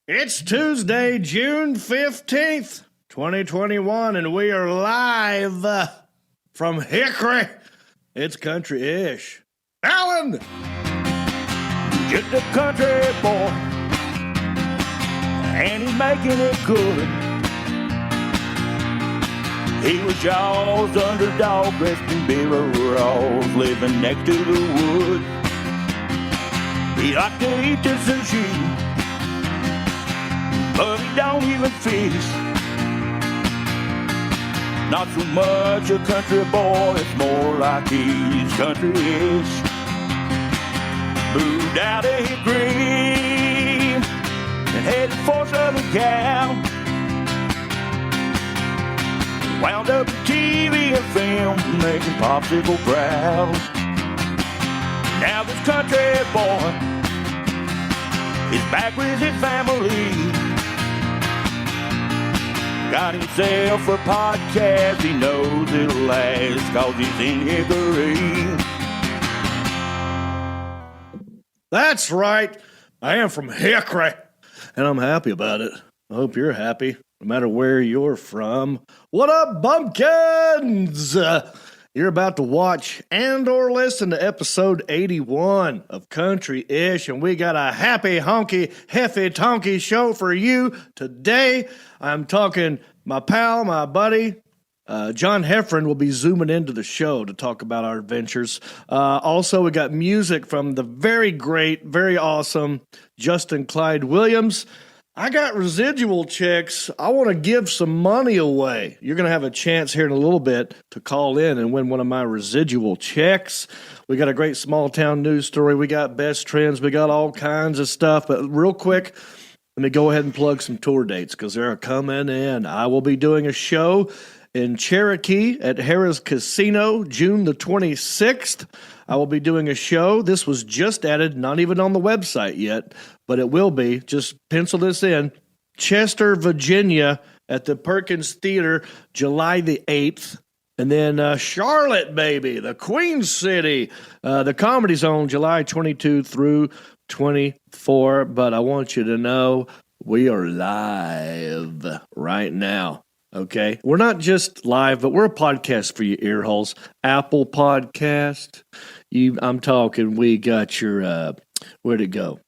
It's Tuesday, June 15th, 2021, and we are live from Hickory. It's country-ish. Alan! Get the country boy, and he's making it good. He was y'all's underdog, dressed in billows, living next to the wood. He liked to eat the sushi, but he don't even fish. Not so much a country boy, it's more like he's country-ish. Moved out of Hickory and headed for Southern Cal. Wound up in TV and film, making popsicle proud. Now this country boy is back with his family. Got himself a podcast, he knows it'll last, 'cause he's in Hickory. That's right. I am from Hickory, and I'm happy about it. I hope you're happy, no matter where you're from. What up, bumpkins? You're about to watch and or listen to episode 81 of Country-ish, and we got a Happy-Honky, Heffy-Tonky show for you today. I'm talking my pal, my buddy, John Heffron will be zooming into the show to talk about our adventures. Also, we got music from the very great, very awesome Justin Clyde Williams. I got residual checks. I want to give some money away. You're going to have a chance here in a little bit to call in and win one of my residual checks. We got a great small town news story. We got best trends. We got all kinds of stuff. But real quick, let me go ahead and plug some tour dates because they're coming in. I will be doing a show in Cherokee at Harrah's Casino, June the 26th. I will be doing a show. This was just added, not even on the website yet, but it will be. Just pencil this in. Chester, Virginia at the Perkins Theater, July the 8th. And then Charlotte, baby, the Queen City, the Comedy Zone, July 22 through 24. But I want you to know we are live right now. Okay, we're not just live, but we're a podcast for your ear holes. Apple Podcast. I'm talking. We got your where'd it go?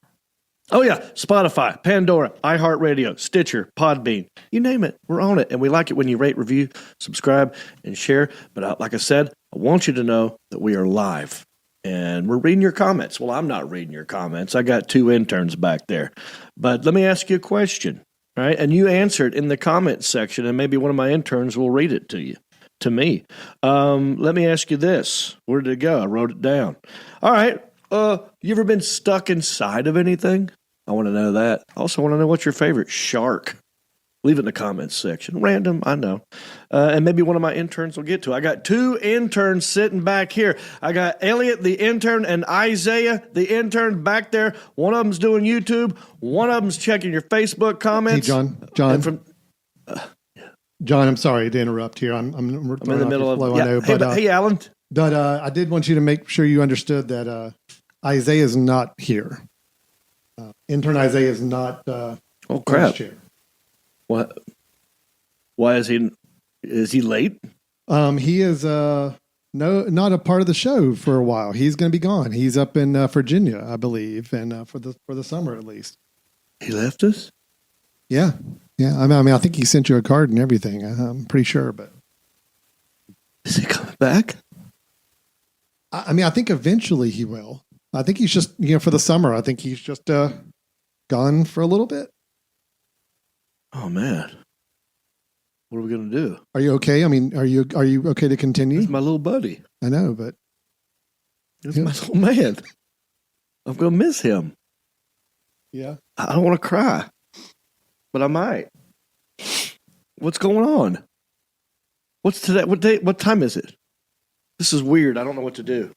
Oh yeah, Spotify, Pandora, iHeartRadio, Stitcher, Podbean. You name it, we're on it, and we like it when you rate, review, subscribe, and share. But like I said, I want you to know that we are live, and we're reading your comments. Well, I'm not reading your comments. I got two interns back there. But let me ask you a question. Right, and you answered in the comments section, and maybe one of my interns will read it to me. Let me ask you this. Where did it go? I wrote it down. All right. You ever been stuck inside of anything? I want to know that. I also want to know what's your favorite shark. Leave it in the comments section. Random, I know. And maybe one of my interns will get to it. I got two interns sitting back here. I got Elliot, the intern, and Isaiah, the intern, back there. One of them's doing YouTube. One of them's checking your Facebook comments. Hey, John, I'm sorry to interrupt here. I'm in the middle of flow, I know, hey, Alan. But I did want you to make sure you understood that Isaiah is not here. Intern Isaiah is not. Oh crap! Here. What? Why is he? Is he late? He is not a part of the show for a while. He's going to be gone. He's up in Virginia, I believe, and for the summer at least. He left us. Yeah. I mean, I think he sent you a card and everything. I'm pretty sure, but is he coming back? I mean, I think eventually he will. I think he's just for the summer. I think he's just gone for a little bit. Oh man, what are we gonna do? Are you okay? I mean, are you okay to continue? He's my little buddy. I know, but he's my little man. I'm gonna miss him. Yeah, I don't want to cry, but I might. What's going on? What's today? What day? What time is it? This is weird. I don't know what to do.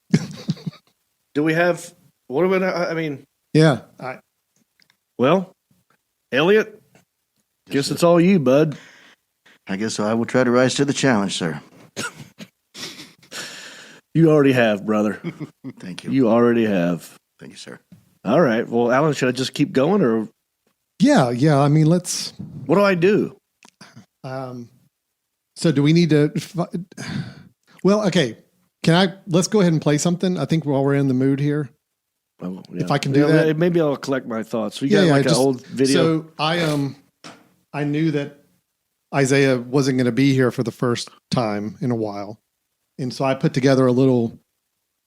Do we have? What do we? I mean, yeah. Well, Elliot. Guess it's all you, bud. I guess I will try to rise to the challenge, sir. You already have, brother. Thank you. You already have. Thank you, sir. All right. Well, Alan, should I just keep going or? Yeah. I mean, let's. What do I do? So do we need to? Well, okay. Let's go ahead and play something. I think while we're in the mood here. Oh, yeah. If I can do that. Maybe I'll collect my thoughts. We got an old video. So I knew that Isaiah wasn't going to be here for the first time in a while. And so I put together a little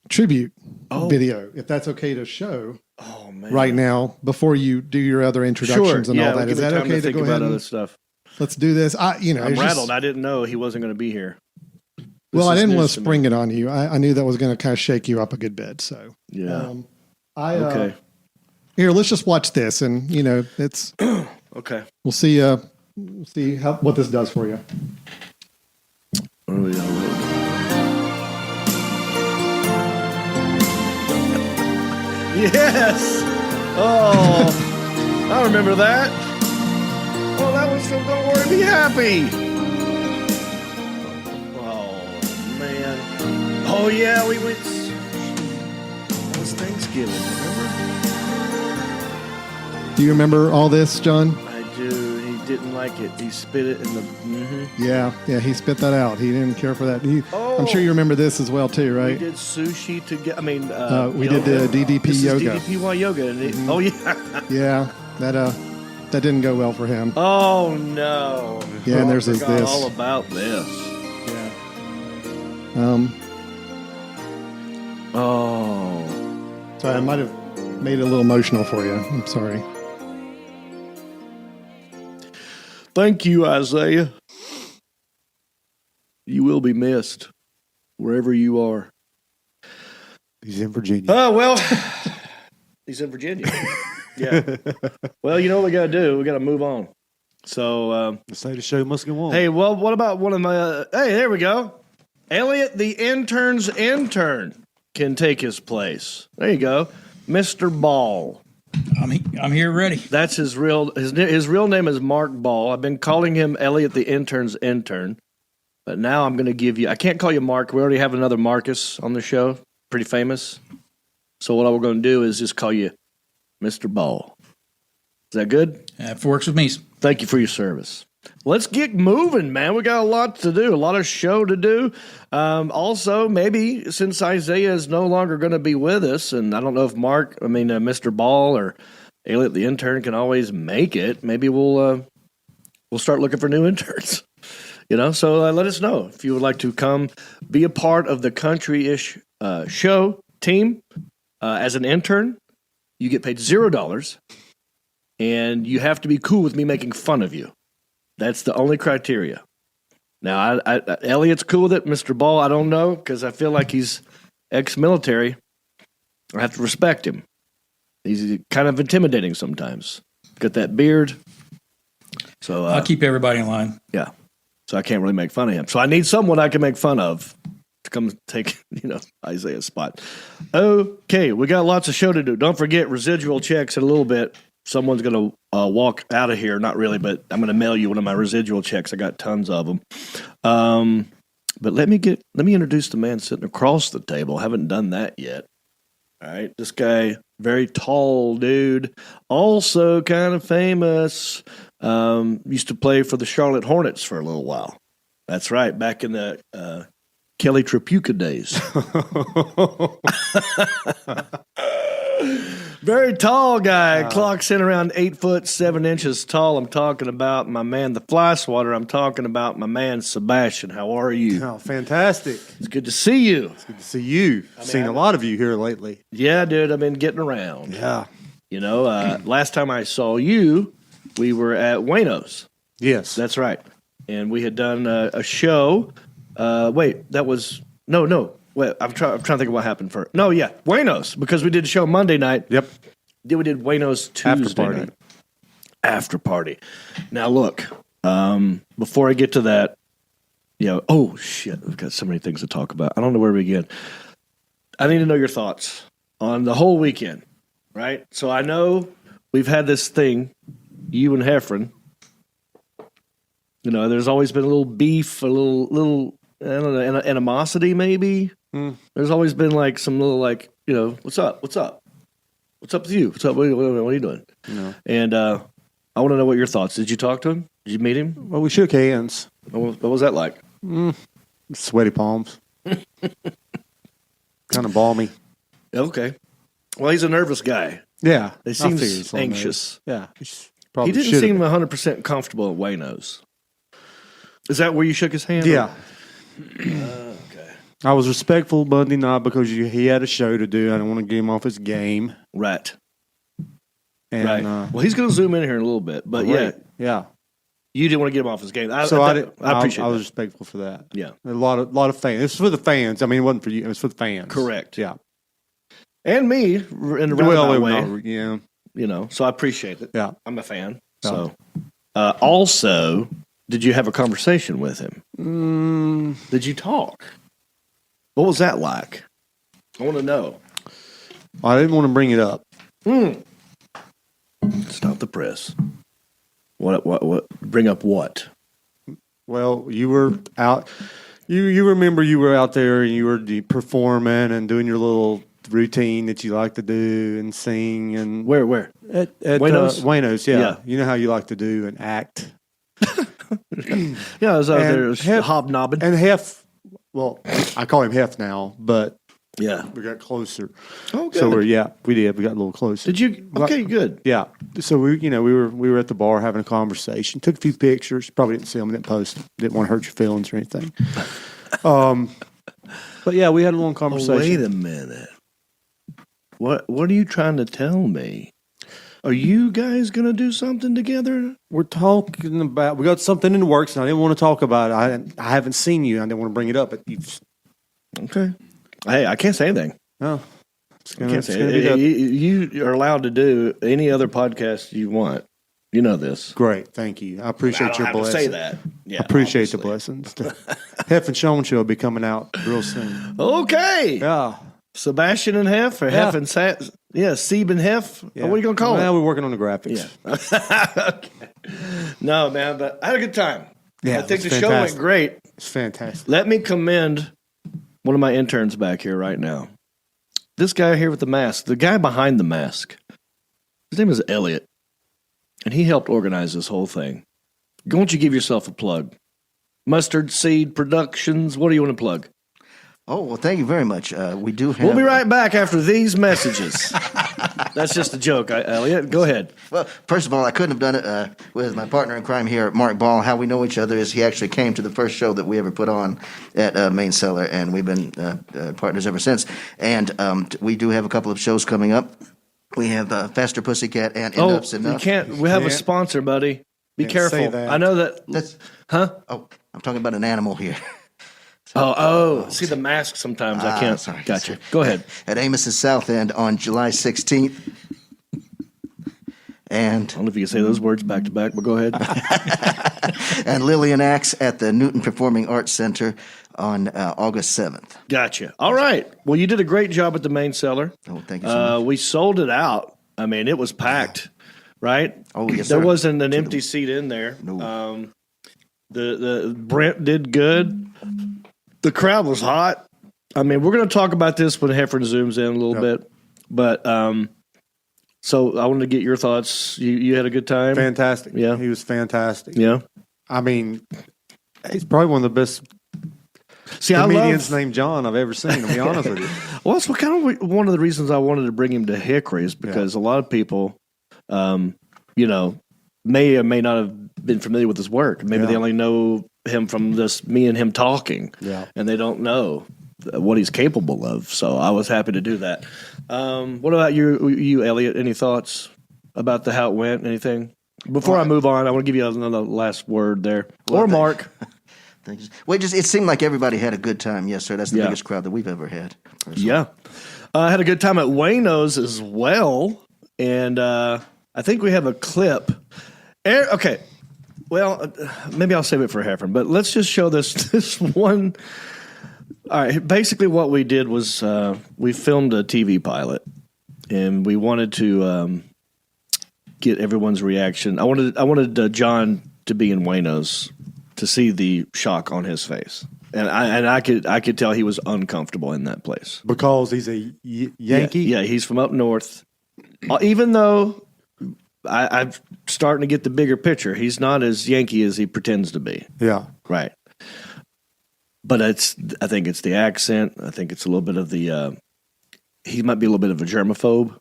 tribute video, if that's okay to show right now before you do your other introductions and all that. Is that okay to go ahead and other stuff? Let's do this. I'm rattled. I didn't know he wasn't going to be here. Well, I didn't want to spring it on you. I knew that was going to kind of shake you up a good bit. So yeah. Okay. Here, let's just watch this, and it's okay. We'll see. What this does for you. Yes. Oh, I remember that. Oh, that was from Don't Worry, Be Happy. Oh man. Oh yeah, we went. That was Thanksgiving. Remember? Do you remember all this, John? I do. He didn't like it. He spit it in the. Mm-hmm. Yeah. He spit that out. He didn't care for that. I'm sure you remember this as well too, right? We did sushi together. I mean, we did the DDP yoga. DDPY yoga. And Mm-hmm. Oh yeah. Yeah. That didn't go well for him. Oh no. Yeah, and there's this. All about this. Yeah. Oh. Sorry, I might have made it a little emotional for you. I'm sorry. Thank you, Isaiah. You will be missed wherever you are. He's in Virginia. Oh, well, he's in Virginia. Yeah. Well, you know what we got to do? We got to move on. So, say the show must go on. Hey, well, what about one of my, hey, there we go. Elliot, the intern's intern, can take his place. There you go. Mr. Ball. I'm here ready. That's his real name is Mark Ball. I've been calling him Elliot the intern's intern, but now I'm going to give you. I can't call you Mark. We already have another Marcus on the show, pretty famous. So what we're going to do is just call you Mr. Ball. Is that good? That works with me. Thank you for your service. Let's get moving, man. We got a lot to do, a lot of show to do. Also, maybe since Isaiah is no longer going to be with us, and I don't know if Mr. Ball or Elliot the intern can always make it. Maybe we'll start looking for new interns. So let us know if you would like to come be a part of the country-ish show team as an intern. You get paid $0, and you have to be cool with me making fun of you. That's the only criteria. Now, Elliot's cool with it. Mr. Ball, I don't know, because I feel like he's ex-military. I have to respect him. He's kind of intimidating sometimes. Got that beard. So I'll keep everybody in line. Yeah. So I can't really make fun of him. So I need someone I can make fun of to come take, Isaiah's spot. Okay, we got lots of show to do. Don't forget, residual checks in a little bit. Someone's going to walk out of here. Not really, but I'm going to mail you one of my residual checks. I got tons of them. But let me introduce the man sitting across the table. I haven't done that yet. All right. This guy, very tall dude, also kind of famous. Used to play for the Charlotte Hornets for a little while. That's right. Back in the Kelly Tripucka days. Very tall guy. Clocks in around 8'7" tall. I'm talking about my man, the fly swatter. I'm talking about my man, Sebastian. How are you? Oh, fantastic. It's good to see you. It's good to see you. I've seen a lot of you here lately. Yeah, dude. I've been getting around. Yeah. Last time I saw you, we were at Wayno's. Yes. That's right. And we had done a show. Wait, that was... No. Wait, I'm trying to think of what happened first. No, yeah, Wayno's, because we did a show Monday night. Yep. Then we did Wayno's Tuesday night. After party. Now, look, before I get to that, oh, shit, we've got so many things to talk about. I don't know where to begin. I need to know your thoughts on the whole weekend, right? So I know we've had this thing, you and Heffron. There's always been a little beef, a little I don't know, animosity maybe. There's always been like some little what's up? What's up with you? What's up? What are you doing? No. And I want to know what your thoughts. Did you talk to him? Did you meet him? Well, we shook hands. What was that like? Sweaty palms. Kind of balmy. Okay. Well, he's a nervous guy. Yeah. He I figured seems something anxious. there. Yeah. He Probably didn't should've seem been. 100% comfortable at Wayno's. Is that where you shook his hand? Yeah. Okay. I was respectful Monday night because he had a show to do. I didn't want to get him off his game. Right. And, Right. Well, he's going to zoom in here in a little bit, but yeah, Yeah. you didn't want to get him off his game. I appreciate I was that. respectful for that. Yeah. A lot of fans. It was for the fans. I mean, it wasn't for you. It was for the fans. Correct. Yeah. And me in a roundabout way. Yeah. You know, so I appreciate it. Yeah. I'm a fan. Yeah. So, also, did you have a conversation with him? Did you talk? What was that like? I want to know. I didn't want to bring it up. Stop the press. What? Bring up what? Well, you were out. You remember you were out there and you were performing and doing your little routine that you like to do and sing and Where? at Wayno's? Wayno's, yeah. Yeah. You know how you like to do and act. Yeah, I was out And there hobnobbing. And Heff, well, I call him Heff now, but Yeah. we got closer. Oh, good. So we did. We got a little closer. Did you? Okay, good. Yeah. So we were at the bar having a conversation. Took a few pictures. Probably didn't see them. Didn't post them. Didn't want to hurt your feelings or anything. But yeah, we had a long Oh, conversation. wait a minute. What are you trying to tell me? Are you guys going to do something together? We're talking about. We got something in the works, and I didn't want to talk about it. I haven't seen you. I didn't want to bring it up, but you've. Okay. Hey, I can't say anything. Oh, it's I gonna, can't it's say gonna be it. good. You are allowed to do any other podcast you want. You know this. Great, thank you. I appreciate I don't your have to blessing. say that. Yeah, I appreciate the obviously. blessings. The Heff and Sean show will be coming out real soon. Okay. Yeah, Sebastian and Heff, or Yeah. Heff and Seb and Heff. yeah. What are you going to call Well, it? we're working on the graphics. Yeah. Okay. No, man, but I had a good time. Yeah, I think the it's show went fantastic. great. It's fantastic. Let me commend one of my interns back here right now. This guy here with the mask, the guy behind the mask, his name is Elliot, and he helped organize this whole thing. Why don't you give yourself a plug? Mustard Seed Productions, what do you want to plug? Oh, well, thank you very much. We do have. We'll be right back after these messages. That's just a joke, Elliot. Go ahead. Well, first of all, I couldn't have done it with my partner in crime here, Mark Ball. How we know each other is he actually came to the first show that we ever put on at Main Cellar, and we've been partners ever since. And we do have a couple of shows coming up. We have Faster Pussycat and Enough's You Enough. can't. We have a Can't- sponsor, buddy. Be Can't careful. say that. I know that. That's, Huh? oh, I'm talking about an animal here. See the mask sometimes. I can't. sorry. Gotcha. Go ahead. At Amos's South End on July 16th. And I don't know if you can say those words back to back, but go ahead. and Lillian Axe at the Newton Performing Arts Center on August 7th. Gotcha. All right. Well, you did a great job at the Main Cellar. Oh, thank you so much. We sold it out. I mean, it was packed, right? Oh, yes, There sir. wasn't an empty seat in there. No. The Brent did good. The crowd was hot. I mean, we're going to talk about this when Heffron zooms in a little bit, but so I wanted to get your thoughts. You had a good time? Fantastic. Yeah. He was fantastic. Yeah. I mean, he's probably one of the best See, comedians I love. named John I've ever seen. To be honest with you. Well, that's kind of one of the reasons I wanted to bring him to Hickory is because a lot of people, may or may not have been familiar with his work. Maybe they only know him from me and him talking, and they don't know what he's capable of. So I was happy to do that. What about you, Elliot? Any thoughts about how it went? Anything? Before I move on, I want to give you another last word there, or Mark. Thanks. Well, it seemed like everybody had a good time. Yes, sir. That's the biggest crowd that we've ever had. Personally. Yeah. I had a good time at Wayno's as well. And I think we have a clip. Okay. Well, maybe I'll save it for Heffron, but let's just show this one. All right. Basically, what we did was we filmed a TV pilot, and we wanted to get everyone's reaction. I wanted Jon to be in Wayno's to see the shock on his face. And I could tell he was uncomfortable in that place. Because he's a Yankee? Yeah, he's from up north. Even though I'm starting to get the bigger picture. He's not as Yankee as he pretends to be. Yeah. Right. But I think it's the accent. I think it's a little bit of the, he might be a little bit of a germaphobe.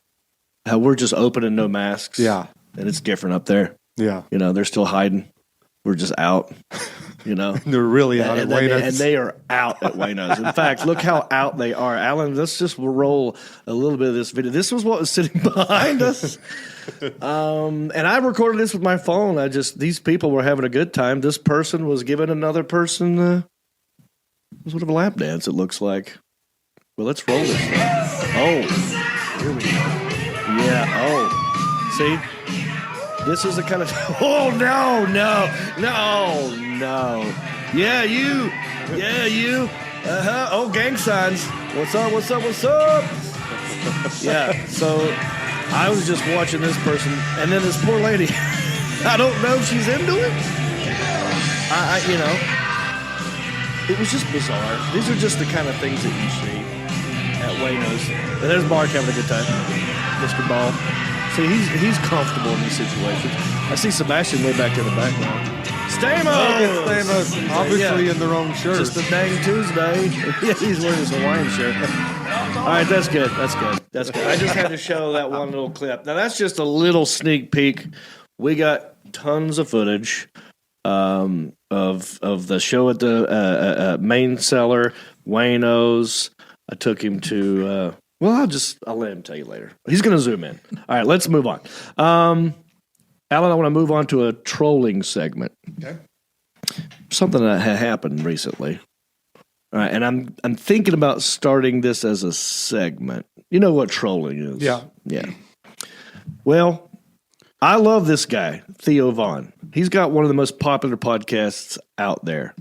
How we're just open and no masks. Yeah. And it's different up there. Yeah. You know, they're still hiding. We're just out, you know. They're really out at Wayno's. And they are out at Wayno's. In fact, look how out they are. Alan, let's just roll a little bit of this video. This was what was sitting behind us. And I recorded this with my phone. These people were having a good time. This person was giving another person sort of a lap dance, it looks like. Well, let's roll this thing. Oh, here we go. Yeah, oh. See? This is the kind of... Oh, no. Yeah, you. Uh-huh. Oh, gang signs. What's up? Yeah, so I was just watching this person, and then this poor lady, I don't know if she's into it. You know, it was just bizarre. These are just the kind of things that you see at Wayno's. And there's Mark having a good time. Mr. Ball. See, he's comfortable in these situations. I see Sebastian way back in the background. Stamos! Obviously in the wrong shirt. Just a dang Tuesday. Yeah, he's wearing his Hawaiian shirt. All right, that's good. I just had to show that one little clip. Now, that's just a little sneak peek. We got tons of footage of the show at the main cellar, Wayno's. I took him to... I'll let him tell you later. He's going to zoom in. All right, let's move on. Alan, I want to move on to a trolling segment. Okay. Something that had happened recently. All right, and I'm thinking about starting this as a segment. You know what trolling is? Yeah. Well, I love this guy, Theo Vaughn. He's got one of the most popular podcasts out there.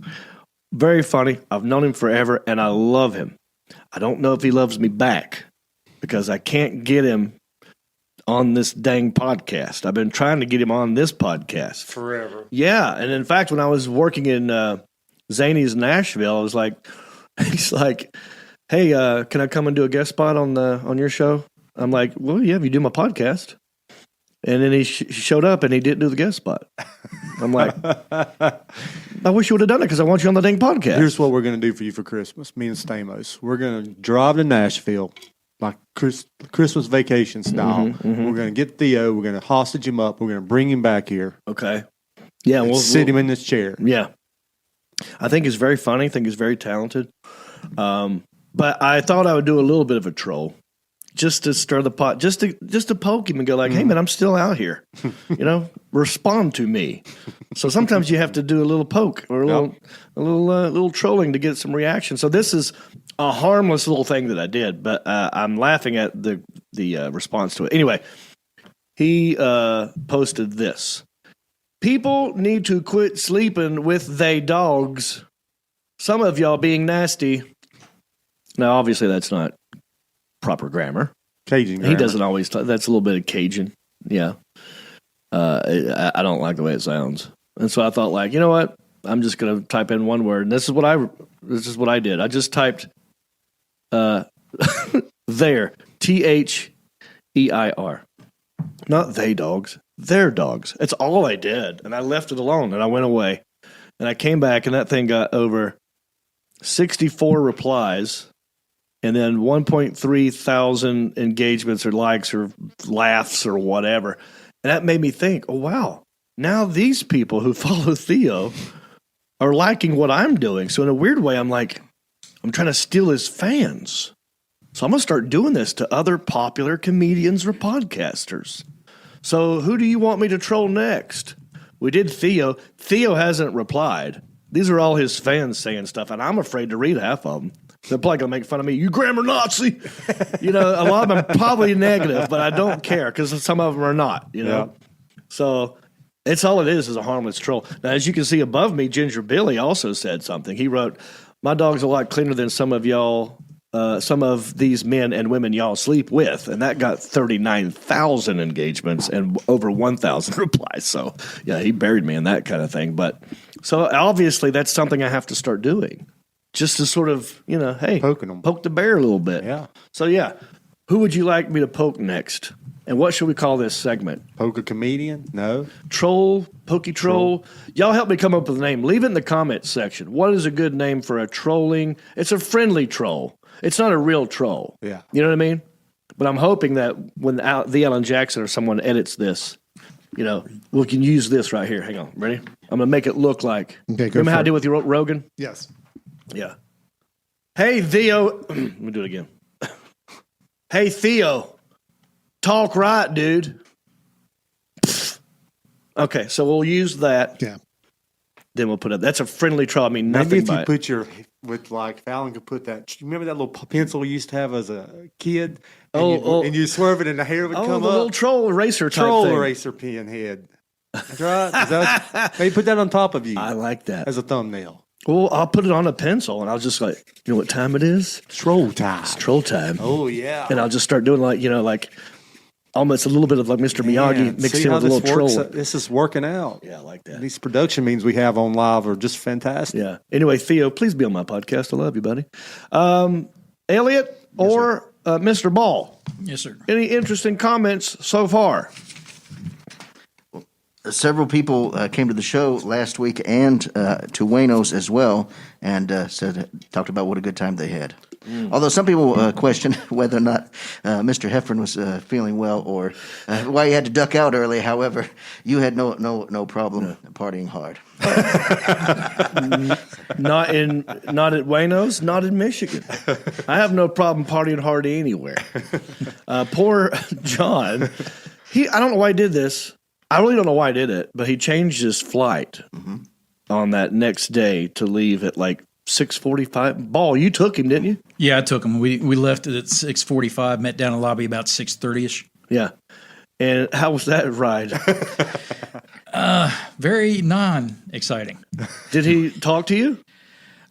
Very funny. I've known him forever, and I love him. I don't know if he loves me back because I can't get him on this dang podcast. I've been trying to get him on this podcast forever. Yeah, and in fact, when I was working in Zany's Nashville, I was like, he's like, "Hey, can I come and do a guest spot on your show?" I'm like, "Well, yeah, if you do my podcast." And then he showed up and he didn't do the guest spot. I'm like, I wish you would have done it because I want you on the dang podcast. Here's what we're going to do for you for Christmas, me and Stamos. We're going to drive to Nashville, like Christmas vacation style. Mm-hmm. We're going to get Theo. We're going to hostage him up. We're going to bring him back here. Okay. Yeah. We'll sit him in this chair. Yeah. I think he's very funny. I think he's very talented. But I thought I would do a little bit of a troll. Just to stir the pot, just to poke him and go like, "Hey man, I'm still out here, you know, respond to me." So sometimes you have to do a little poke or a little trolling to get some reaction. So this is a harmless little thing that I did, but I'm laughing at the response to it. Anyway, he posted this: "People need to quit sleeping with they dogs. Some of y'all being nasty." Now, obviously, that's not proper grammar. Cajun grammar. He doesn't always that's a little bit of Cajun. Yeah. I don't like the way it sounds. And so I thought, like, you know what? I'm just going to type in one word. And this is what I did. I just typed there, THEIR. Not they dogs, their dogs. That's all I did. And I left it alone and I went away. And I came back and that thing got over 64 replies. And then 1.3 thousand engagements or likes or laughs or whatever. And that made me think, oh, wow, now these people who follow Theo are liking what I'm doing. So in a weird way, I'm like, I'm trying to steal his fans. So I'm going to start doing this to other popular comedians or podcasters. So who do you want me to troll next? We did Theo. Theo hasn't replied. These are all his fans saying stuff, and I'm afraid to read half of them. They're probably going to make fun of me. You grammar Nazi. You know, a lot of them are probably negative, but I don't care because some of them are not, you know. Yeah. So it's all it is a harmless troll. Now, as you can see above me, Ginger Billy also said something. He wrote, "My dog's a lot cleaner than some of y'all, some of these men and women y'all sleep with." And that got 39,000 engagements and over 1,000 replies. So, yeah, he buried me in that kind of thing. But so obviously that's something I have to start doing. Just to sort of, you know, hey, poking them. Poke the bear a little bit. Yeah. So, yeah, who would you like me to poke next? And what should we call this segment? Poker comedian? No. Troll, pokey troll. Y'all help me come up with a name. Leave it in the comments section. What is a good name for a trolling? It's a friendly troll. It's not a real troll. Yeah. You know what I mean? But I'm hoping that when the Alan Jackson or someone edits this, you know, we can use this right here. Hang on. Ready? I'm going to make it look like. Okay, go remember how I for did it. with your Rogan? Yes. Yeah. Hey, Theo. Let me do it again. Hey, Theo. Talk right, dude. Okay, so we'll use that. Yeah. Then we'll put it. That's a friendly troll. I mean, Maybe nothing if you by it. put your, with like, Fallon could put that, you remember that little pencil we used to have as a kid? And and you swerve it and the hair would Oh, come the up. little troll eraser type Troll thing. eraser pen head. That's right. Is that, maybe put that on top of you I like that. as a thumbnail. Well, I'll put it on a pencil, and I'll just like, you know what time it is? Troll time. It's troll time. Oh, yeah. And I'll just start doing like almost a little bit of like Mr. Miyagi Man, mixed see in how with a little this troll. works? This is working out. Yeah, I like that. These production means we have on live are just fantastic. Yeah. Anyway, Theo, please be on my podcast. I love you, buddy. Elliot or Mr. Ball? Yes, sir. Any interesting comments so far? Several people came to the show last week and to Wayno's as well, and talked about what a good time they had. Although some people questioned whether or not Mr. Heffron was feeling well or why he had to duck out early. However, you had no problem partying hard. Not at Wayno's, not in Michigan. I have no problem partying hard anywhere. Poor John. I don't know why he did this. I really don't know why he did it, but he changed his flight on that next day to leave at like 6:45. Ball, you took him, didn't you? Yeah, I took him. We left it at 6:45. Met down in the lobby about 6:30ish. Yeah. And how was that ride? Very non-exciting. Did he talk to you?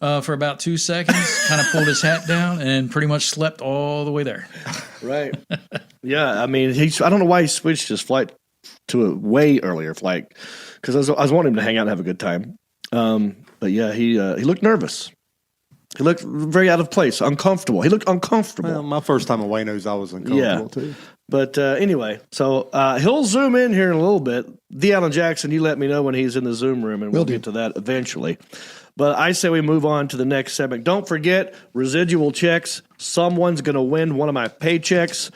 For about 2 seconds, kind of pulled his hat down and pretty much slept all the way there. Right. Yeah. I mean, I don't know why he switched his flight to a way earlier flight because I was wanting him to hang out and have a good time. But yeah, he looked nervous. He looked very out of place, uncomfortable. He looked uncomfortable. Well, my first time at Wayno's, I was uncomfortable too. But anyway, so he'll zoom in here in a little bit. The Alan Jackson, you let me know when he's in the Zoom room, and we'll get to that eventually. But I say we move on to the next segment. Don't forget, residual checks. Someone's going to win one of my paychecks.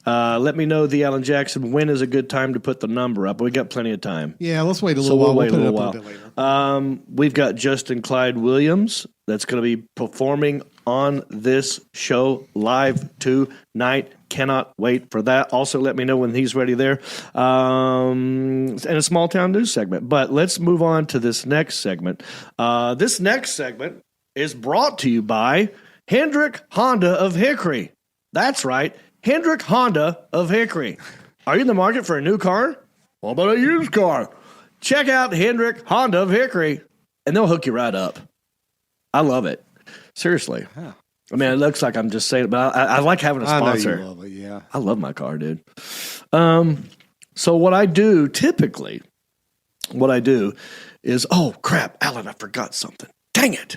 Let me know, the Alan Jackson, when is a good time to put the number up? We got plenty of time. Yeah, let's wait a little while. We'll We'll put wait it a up little a bit later. We've got Justin Clyde Williams that's going to be performing on this show live tonight. Cannot wait for that. Also, let me know when he's ready there. And a small town news segment. But let's move on to this next segment. This next segment is brought to you by Hendrick Honda of Hickory. That's right. Hendrick Honda of Hickory. Are you in the market for a new car? What about a used car? Check out Hendrick Honda of Hickory, and they'll hook you right up. I love it. Seriously. I mean, it looks like I'm just saying it, but I like having a sponsor. I know you love it, yeah. I love my car, dude. So what I do typically, is, oh, crap, Alan, I forgot something. Dang it.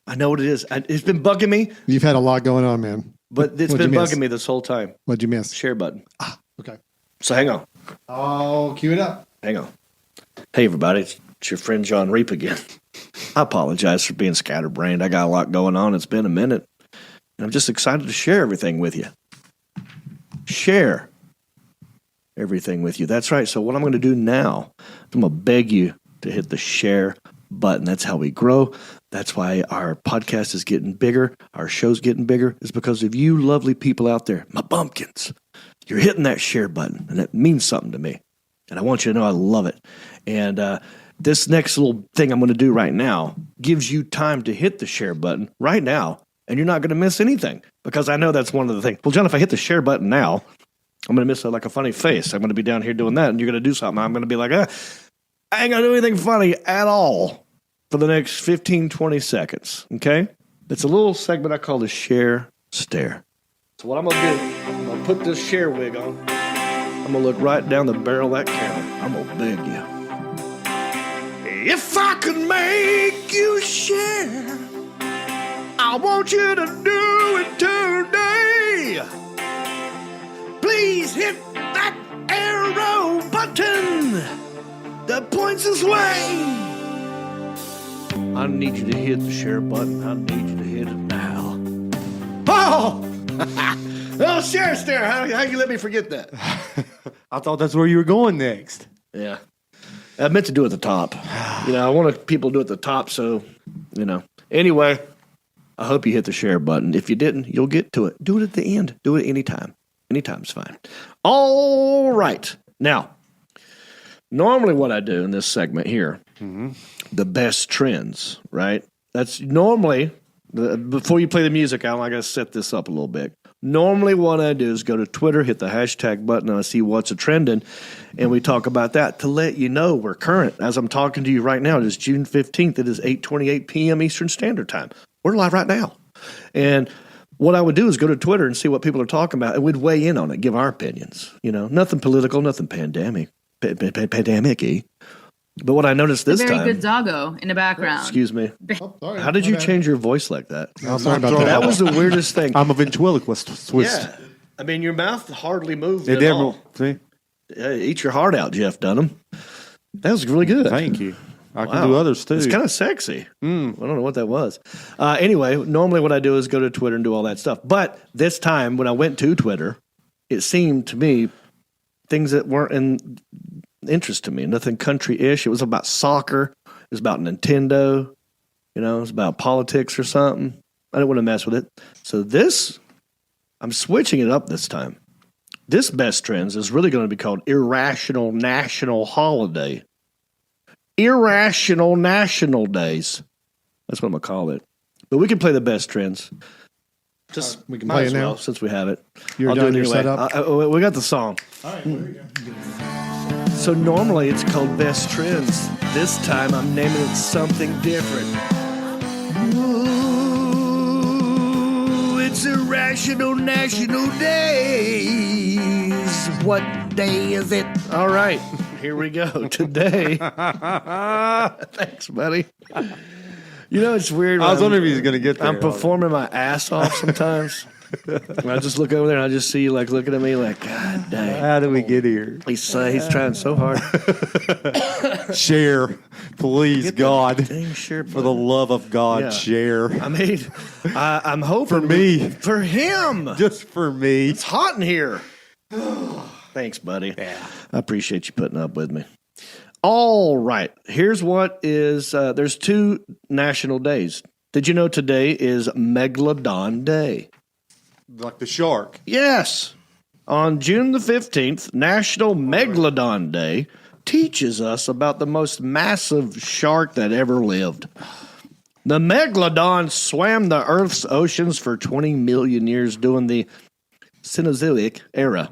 I know what it is. It's been bugging me, You've had a lot going on, man. but it's What'd been you miss? bugging me this whole time. What'd you miss? Share button. Okay. So hang on. Oh, cue it up. Hang on. Hey, everybody. It's your friend Jon Reep again. I apologize for being scatterbrained. I got a lot going on. It's been a minute. And I'm just excited to share everything with you. Share everything with you. That's right. So what I'm going to do now, I'm going to beg you to hit the share button. That's how we grow. That's why our podcast is getting bigger. Our show's getting bigger. It's because of you lovely people out there, my bumpkins. You're hitting that share button, and it means something to me. And I want you to know I love it. And this next little thing I'm going to do right now gives you time to hit the share button right now, and you're not going to miss anything, because I know that's one of the things. Well, John, if I hit the share button now, I'm going to miss like a funny face. I'm going to be down here doing that, and you're going to do something. I'm going to be like, I ain't going to do anything funny at all for the next 15, 20 seconds, okay? It's a little segment I call the share stare. So what I'm going to do, I'm going to put this share wig on. I'm going to look right down the barrel of that camera. I'm going to beg you. If I could make you share, I want you to do it today. Please hit that button that points us way. I need you to hit the share button. I need you to hit it now. Oh! Oh, share there. How you let me forget that? I thought that's where you were going next. Yeah. I meant to do it at the top. I wanted people to do it at the top, so, Anyway, I hope you hit the share button. If you didn't, you'll get to it. Do it at the end. Do it anytime. Anytime's fine. All right. Now, normally what I do in this segment here, the best trends, right? That's normally, before you play the music, I got to set this up a little bit. Normally what I do is go to Twitter, hit the hashtag button, and I see what's a trending, and we talk about that to let you know we're current. As I'm talking to you right now, it is June 15th. It is 8:28 p.m. Eastern Standard Time. We're live right now. And what I would do is go to Twitter and see what people are talking about, and we'd weigh in on it, give our opinions. Nothing political, nothing pandemic-y. But what I noticed this Very time... good doggo in the background. Excuse me. Oh, sorry. How did you change your voice like that? Oh, sorry about that. That was the weirdest thing. I'm a ventriloquist. Yeah. I mean, your mouth hardly moved It at never. all. See? Eat your heart out, Jeff Dunham. That was really good. Thank you. I can do others too. It's kind of sexy. I don't know what that was. Anyway, normally what I do is go to Twitter and do all that stuff. But this time, when I went to Twitter, it seemed to me things that weren't in interest to me. Nothing country-ish. It was about soccer. It was about Nintendo. It was about politics or something. I didn't want to mess with it. So I'm switching it up this time. This best trends is really going to be called Irrational National Holiday. Irrational National Days. That's what I'm going to call it. But we can play the best trends. Just we can play it now since we have it. You're done your setup? We got the song. All right, here we go. So normally it's called Best Trends. This time I'm naming it something different. Ooh, it's Irrational National Days. What day is it? All right, here we go. Today. Thanks, buddy. It's weird. I was wondering if he was going to get there. I'm performing my ass off sometimes. And I just look over there and I just see you looking at me like, God dang. How did we get here? He's trying so hard. Share, please, God. Dang, sure, For the love of God, Yeah. share. I mean, I'm hoping. For me. For him. Just for me. It's hot in here. Thanks, buddy. Yeah. I appreciate you putting up with me. All right. Here's what is, there's 2 national days. Did you know today is Megalodon Day? Like the shark. Yes. On June the 15th, National Megalodon Day teaches us about the most massive shark that ever lived. The Megalodon swam the Earth's oceans for 20 million years during the Cenozoic era.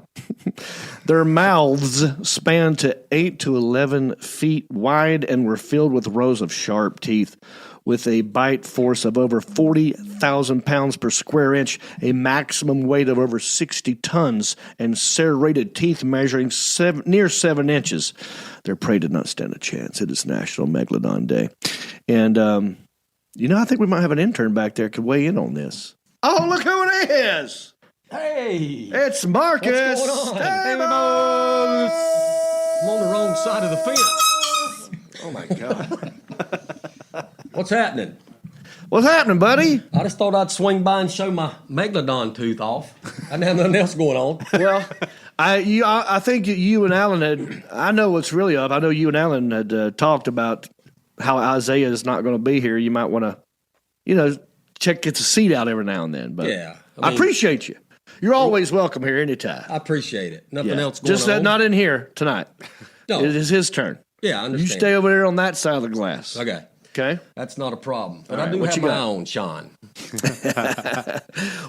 Their mouths spanned to 8 to 11 feet wide and were filled with rows of sharp teeth. With a bite force of over 40,000 pounds per square inch, a maximum weight of over 60 tons, and serrated teeth measuring near 7 inches. Their prey did not stand a chance. It is National Megalodon Day. And, I think we might have an intern back there could weigh in on this. Oh, look who it is! Hey! It's Marcus! What's going on? Stamos! I'm on the wrong side of the fence. Oh, my God. What's happening? What's happening, buddy? I just thought I'd swing by and show my megalodon tooth off. I didn't have nothing else going on. Well, I think you and Alan had, I know what's really up. I know you and Alan had talked about how Isaiah is not going to be here. You might want to, get the seat out every now and then. But Yeah. I appreciate you. You're always welcome here anytime. I appreciate it. Nothing Yeah. else going Just on. that not in here tonight. No. It is his turn. Yeah, I understand. You stay over there on that side of the glass. Okay. Okay? That's not a problem. But All I right, do what have you my got? own, Sean.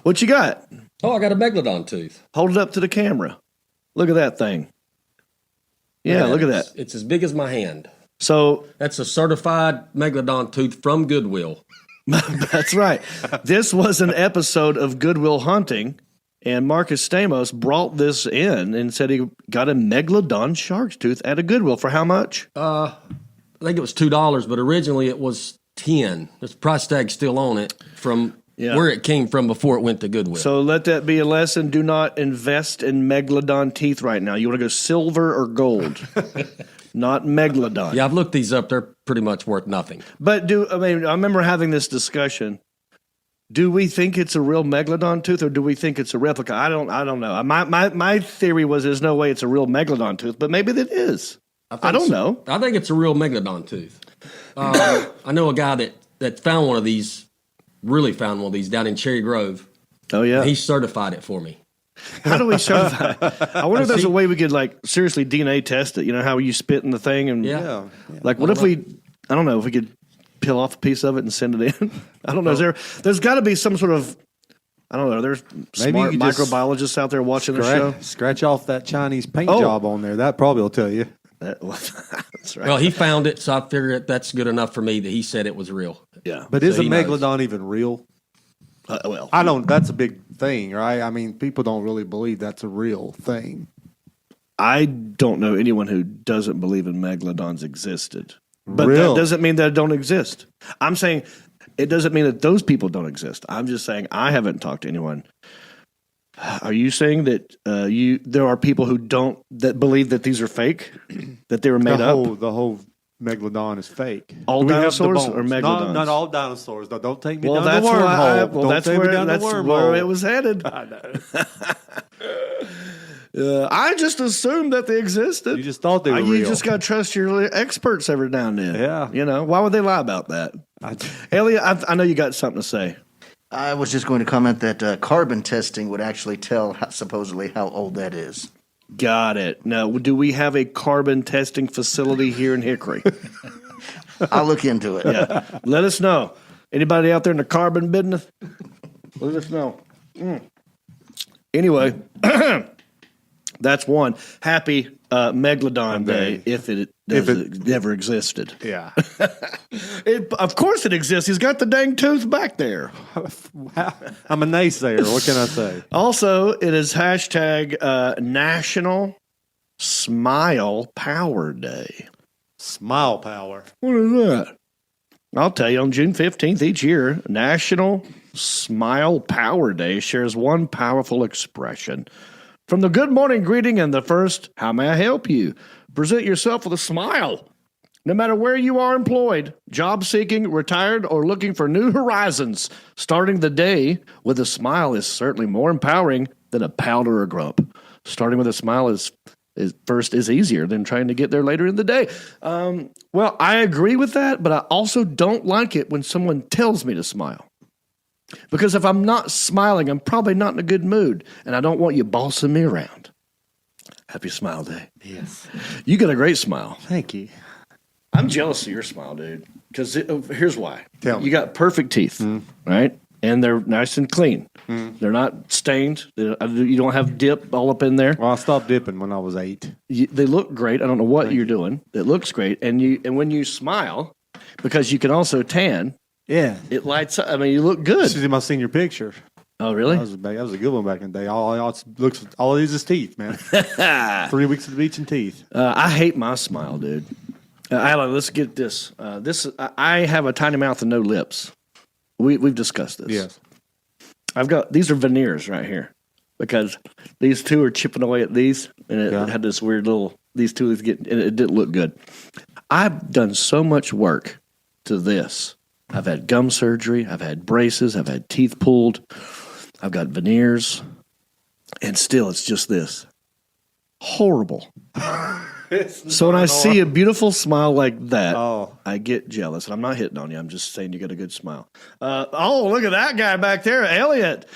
What you got? Oh, I got a megalodon tooth. Hold it up to the camera. Look at that thing. Yeah, look at that. It's as big as my hand. So That's a certified megalodon tooth from Goodwill. that's right. This was an episode of Goodwill Hunting, and Marcus Stamos brought this in and said he got a megalodon shark's tooth at a Goodwill for how much? I think it was $2, but originally it was $10. The price tag's still on it from where it came from before it went to Goodwill. So let that be a lesson. Do not invest in Megalodon teeth right now. You want to go silver or gold, not Megalodon. Yeah, I've looked these up. They're pretty much worth nothing. But I remember having this discussion. Do we think it's a real Megalodon tooth, or do we think it's a replica? I don't know. My theory was there's no way it's a real Megalodon tooth, but maybe it is. I don't know. I think it's a real Megalodon tooth. I know a guy that found one of these, really found one of these down in Cherry Grove. Oh, yeah. He certified it for me. How do we certify it? I wonder if there's a way we could, seriously DNA test it. You know, how you spit in the thing? And what if we, I don't know, if we could peel off a piece of it and send it in? I don't know. There's got to be some sort of, I don't know. There's smart microbiologists out there watching the show. Scratch off that Chinese paint job on there. That probably will tell you. That's right. Well, he found it, so I figured that's good enough for me that he said it was real. Yeah. But is a Megalodon even real? Well, I don't. That's a big thing, right? I mean, people don't really believe that's a real thing. I don't know anyone who doesn't believe in Megalodons existed. But Real. that doesn't mean that it don't exist. I'm saying it doesn't mean that those people don't exist. I'm just saying I haven't talked to anyone. Are you saying that there are people that believe that these are fake, that they were made up? The whole Megalodon is fake. All dinosaurs or Megalodons? Not all dinosaurs. No, don't take me down that's the wormhole. that's where it was headed. I know. I just assumed that they existed. You just thought they were real. You just got to trust your experts every now and then. Yeah. You know, why would they lie about that? Elliot, I know you got something to say. I was just going to comment that carbon testing would actually tell supposedly how old that is. Got it. Now, do we have a carbon testing facility here in Hickory? I'll look into it. Yeah. Let us know. Anybody out there in the carbon business? Let us know. Anyway, that's one. Happy Megalodon Day, if it ever existed. Yeah. Of course it exists. He's got the dang tooth back there. I'm a naysayer. What can I say? Also, it is hashtag National Smile Power Day. Smile power. What is that? I'll tell you, on June 15th each year, National Smile Power Day shares one powerful expression. From the good morning greeting and the first, how may I help you? Present yourself with a smile. No matter where you are employed, job seeking, retired, or looking for new horizons, starting the day with a smile is certainly more empowering than a pout or a grump. Starting with a smile is easier than trying to get there later in the day. Well, I agree with that, but I also don't like it when someone tells me to smile. Because if I'm not smiling, I'm probably not in a good mood, and I don't want you bossing me around. Happy Smile Day. Yes. You got a great smile. Thank you. I'm jealous of your smile, dude. Because here's why. Tell me. You got perfect teeth, right? And they're nice and clean. They're not stained. You don't have dip all up in there. Well, I stopped dipping when I was 8. They look great. I don't know what you're doing. It looks great. And when you smile, because you can also tan, Yeah. it lights up. I mean, you look good. This is my senior picture. Oh, really? That was a good one back in the day. All it is teeth, man. 3 weeks at the beach and teeth. I hate my smile, dude. Alan, let's get this. I have a tiny mouth and no lips. We've discussed this. Yes. These are veneers right here because these two are chipping away at these, and it had this weird these two and it didn't look good. I've done so much work to this. I've had gum surgery. I've had braces. I've had teeth pulled. I've got veneers, and still it's just this. Horrible. So when I see a beautiful smile like that, I get jealous. And I'm not hitting on you. I'm just saying you got a good smile. Look at that guy back there, Elliot.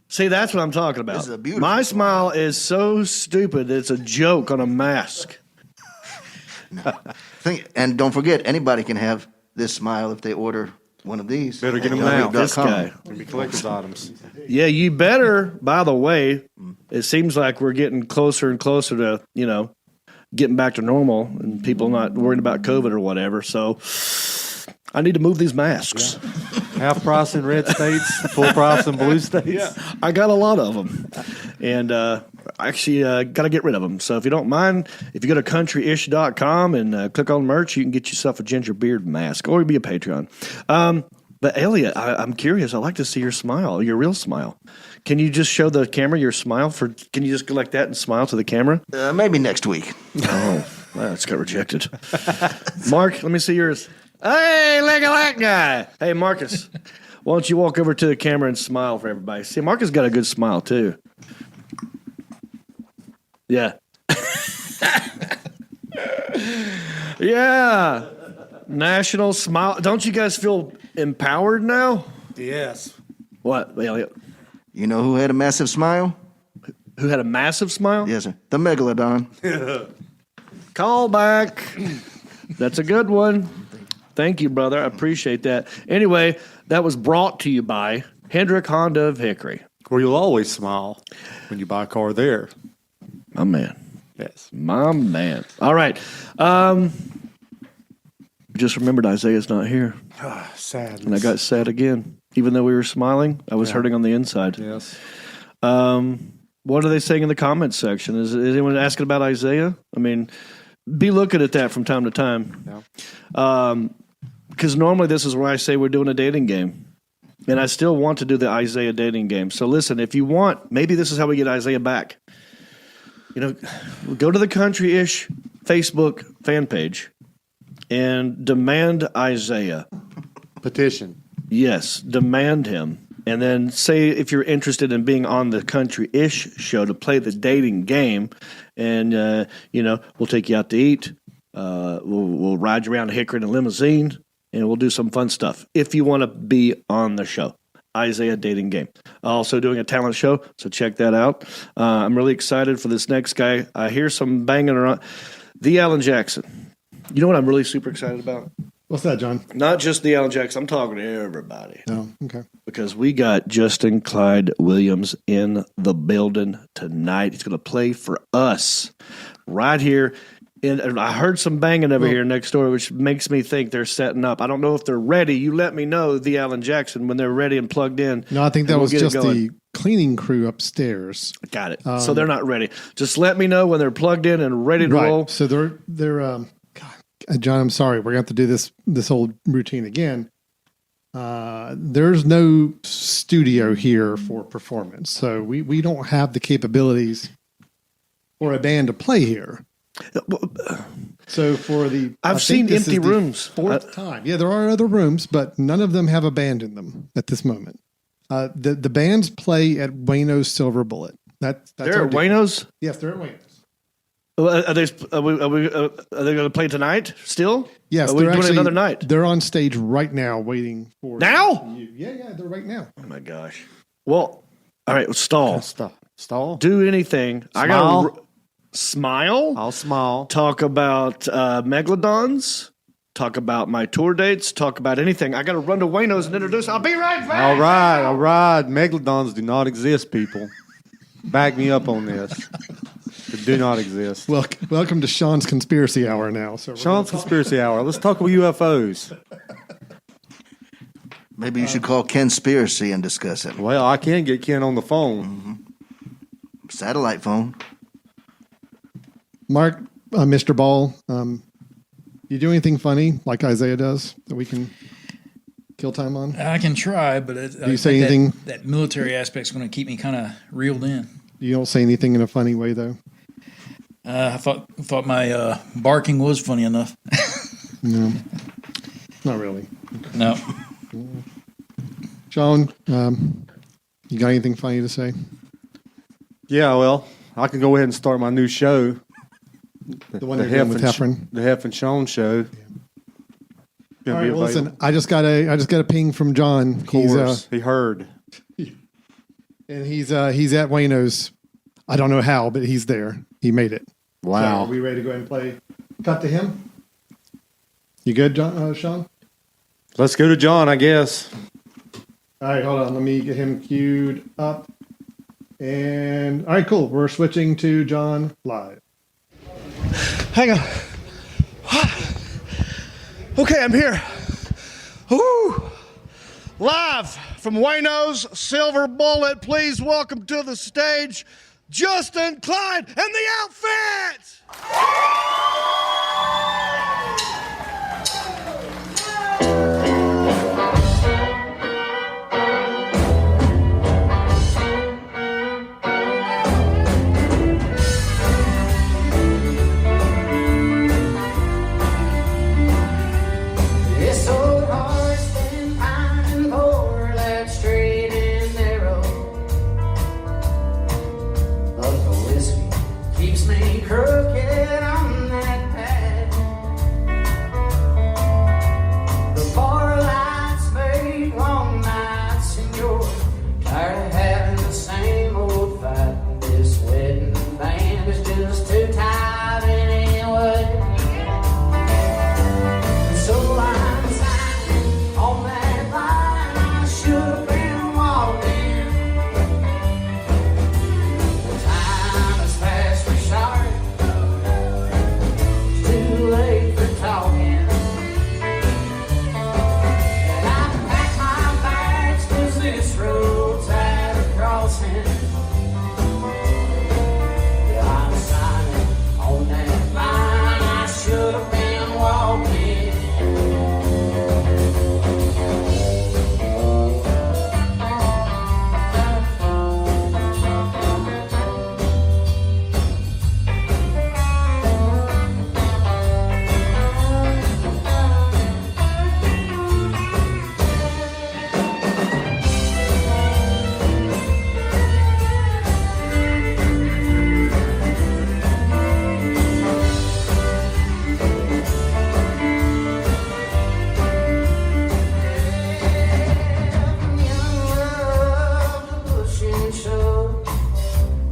See, that's what I'm talking about. This is a beautiful My smile is so stupid. It's a joke on a mask. And don't forget, anybody can have this smile if they order one of these. Better get them at now. This JonReep.com. guy. It'll be collector's items. Yeah, you better. By the way, it seems like we're getting closer and closer to, getting back to normal and people not worrying about COVID or whatever. So I need to move these masks. Yeah. Half price in red states, full price in blue states. Yeah, I got a lot of them. And actually got to get rid of them. So if you don't mind, if you go to countryish.com and click on merch, you can get yourself a ginger beard mask or be a Patreon. But But Elliot, I'm curious. I like to see your smile, your real smile. Can you just show the camera your smile? Can you just go like that and smile to the camera? Maybe next week. Oh, that's got rejected. Mark, let me see yours. Hey, look at that guy. Hey, Marcus, why don't you walk over to the camera and smile for everybody? See, Marcus got a good smile, too. Yeah. Yeah. National Smile. Don't you guys feel empowered now? Yes. What, Elliot? You know who had a massive smile? Who had a massive smile? Yes, sir. The Megalodon. Call back. That's a good one. Thank you, brother. I appreciate that. Anyway, that was brought to you by Hendrick Honda of Hickory. Where you'll always smile when you buy a car there. My man. Yes. My man. All right. Just remembered Isaiah's not here. Sad. And I got sad again. Even though we were smiling, I was hurting on the inside. Yes. What are they saying in the comments section? Is anyone asking about Isaiah? I mean, be looking at that from time to time. Yeah. Because normally this is where I say we're doing a dating game. And I still want to do the Isaiah dating game. So listen, if you want, maybe this is how we get Isaiah back. You know, go to the Country-ish Facebook fan page and demand Isaiah. Petition. Yes, demand him. And then say if you're interested in being on the Country-ish show to play the dating game. And, we'll take you out to eat. We'll ride you around Hickory in a limousine. And we'll do some fun stuff if you want to be on the show. Isaiah dating game. Also doing a talent show, so check that out. I'm really excited for this next guy. I hear some banging around. The Alan Jackson. You know what I'm really super excited about? What's that, John? Not just the Alan Jackson. I'm talking to everybody. Oh, okay. Because we got Justin Clyde Williams in the building tonight. He's going to play for us right here. And I heard some banging over here next door, which makes me think they're setting up. I don't know if they're ready. You let me know, the Alan Jackson, when they're ready and plugged in. No, I think that was just the cleaning crew upstairs. Got it. So they're not ready. Just let me know when they're plugged in and ready to roll. So they're God, John, I'm sorry. We're going to have to do this whole routine again. There's no studio here for performance. So we don't have the capabilities for a band to play here. So I've seen empty rooms. Fourth time. Yeah, there are other rooms, but none of them have a band in them at this moment. The bands play at Wayno's Silver Bullet. That's they're at Wayno's? Yes, they're at Wayno's. Are they going to play tonight still? Yes, are we doing another night? They're on stage right now waiting for now? you. Yeah, they're right now. Oh my gosh. Well, all right, stall. Stall. Do anything. Smile. I got smile. I'll smile. Talk about Megalodons. Talk about my tour dates. Talk about anything. I got to run to Wayno's and introduce. I'll be right back. All right. Megalodons do not exist, people. Back me up on this. They do not exist. Welcome to Sean's Conspiracy Hour now. So Sean's Conspiracy Hour. Let's talk about UFOs. Maybe you should call Conspiracy and discuss it. Well, I can get Ken on the phone. Mm-hmm. Satellite phone. Mark, Mr. Ball, you do anything funny like Isaiah does that we can kill time on? I can try, but do you say anything? That military aspect's going to keep me kind of reeled in. You don't say anything in a funny way, though? I thought my barking was funny enough. No, not really. No. Sean, you got anything funny to say? Yeah, well, I can go ahead and start my new show. The one you're doing with Heffron. The Heff and Sean show. All right, well, listen, I just got a ping from John. Of course, he heard. And he's at Wayno's. I don't know how, but he's there. He made it. Wow. So are we ready to go ahead and play? Cut to him. You good, John, Sean? Let's go to John, I guess. All right, hold on. Let me get him queued up. And all right, cool. We're switching to John live. Hang on. Okay, I'm here. Woo! Live from Wayno's Silver Bullet. Please welcome to the stage Justin Clyde and the Outfits. This old horse been pining for that straight and narrow. But the whiskey keeps me crooked on that path. The bar lights make long nights, and you're tired of having the same old fight. This wedding band is just too tight anyway. So I'm signing on that line. I should have been walking. The time has passed for sharp. It's too late for talking. And I pack my bags 'cause this road's at a crossing. Yeah, I'm signing on that line. I should have been walking.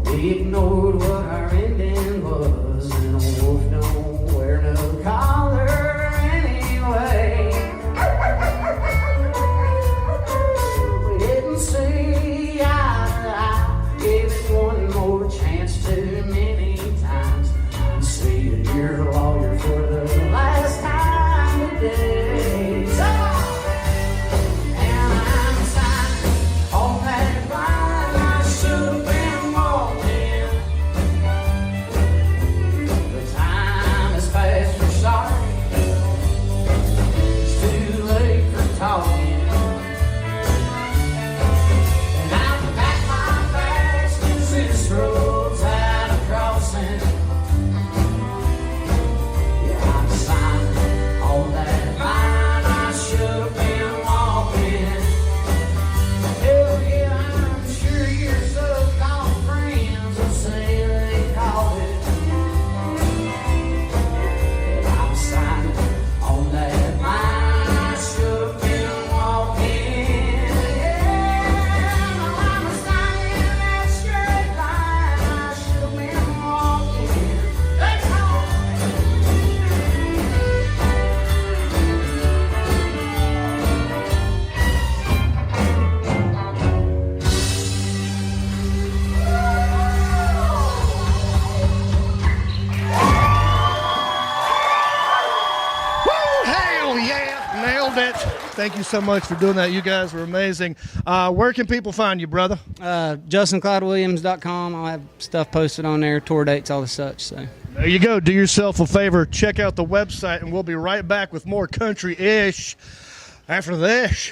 We ignored what our ending was, and a wolf don't wear no collar anyway. We didn't see eye to eye, gave it one more chance too many times. I'm seeing your lawyer for the last time today. So, and I'm signing on that line. I should have been walking. The time has passed for sharp. It's too late for talking. And I've packed my bags 'cause this road's at a crossing. Yeah, I'm signing on that line. I should have been walking. Hell yeah, I'm sure your so-called friends will say they called it. And I'm signing on that line. I should have been walking. Yeah, I'm signing that straight line. I should have been walking. Let's go. Hell yeah, nailed it. Thank you so much for doing that. You guys were amazing. Where can people find you, brother? JustinClydeWilliams.com. I'll have stuff posted on there, tour dates, all the such. So There you go. Do yourself a favor. Check out the website, and we'll be right back with more country-ish after this.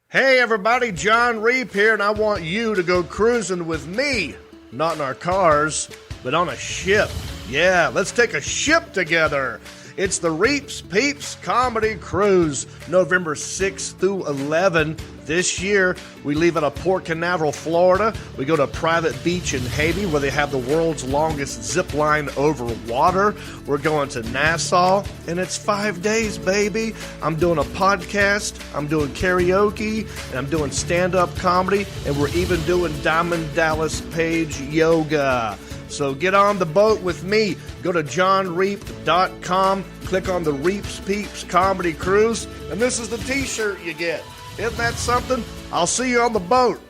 Hey, everybody. Jon Reep here, and I want you to go cruising with me. Not in our cars, but on a ship. Yeah, let's take a ship together. It's the Reeps Peeps Comedy Cruise, November 6th through 11th this year. We leave out of Port Canaveral, Florida. We go to a private beach in Haiti where they have the world's longest zip line over water. We're going to Nassau, and it's 5 days, baby. I'm doing a podcast, I'm doing karaoke, and I'm doing stand-up comedy, and we're even doing Diamond Dallas Page yoga. So get on the boat with me. Go to JonReep.com, click on the Reeps Peeps Comedy Cruise, and this is the t-shirt you get. Isn't that something? I'll see you on the boat.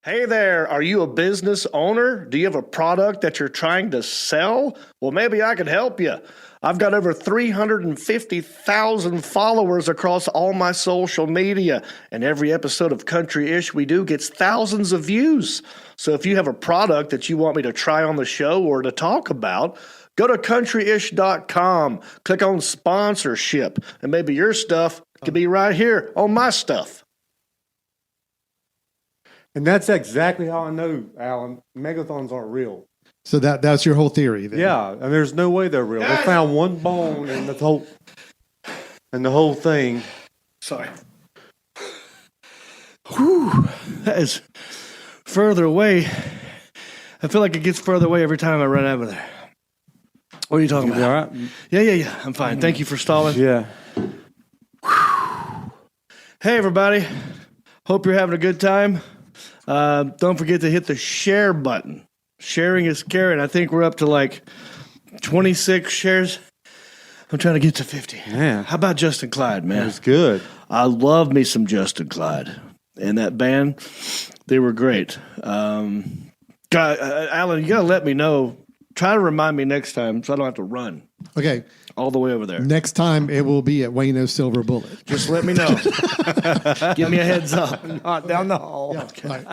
Hey there, are you a business owner? Do you have a product that you're trying to sell? Well, maybe I can help you. I've got over 350,000 followers across all my social media, and every episode of Country-ish we do gets thousands of views. So if you have a product that you want me to try on the show or to talk about, go to countryish.com, click on sponsorship, and maybe your stuff could be right here on my stuff. And that's exactly how I know, Alan, megalodons aren't real. So that's your whole theory then? Yeah, and there's no way they're real. They found one bone and the whole. And the whole thing. Sorry. Whew, that is further away. I feel like it gets further away every time I run over there. What are you talking about? All right? Yeah. I'm fine. Thank you for stalling. Yeah. Hey, everybody. Hope you're having a good time. Don't forget to hit the share button. Sharing is caring. I think we're up to like 26 shares. I'm trying to get to 50. Man. How about Justin Clyde, man? It was good. I love me some Justin Clyde. And that band, they were great. Alan, you got to let me know. Try to remind me next time so I don't have to run Okay. all the way over there. Next time it will be at Wayno's Silver Bullet. Just let me know. Give me a heads up. Not down the hall. Right.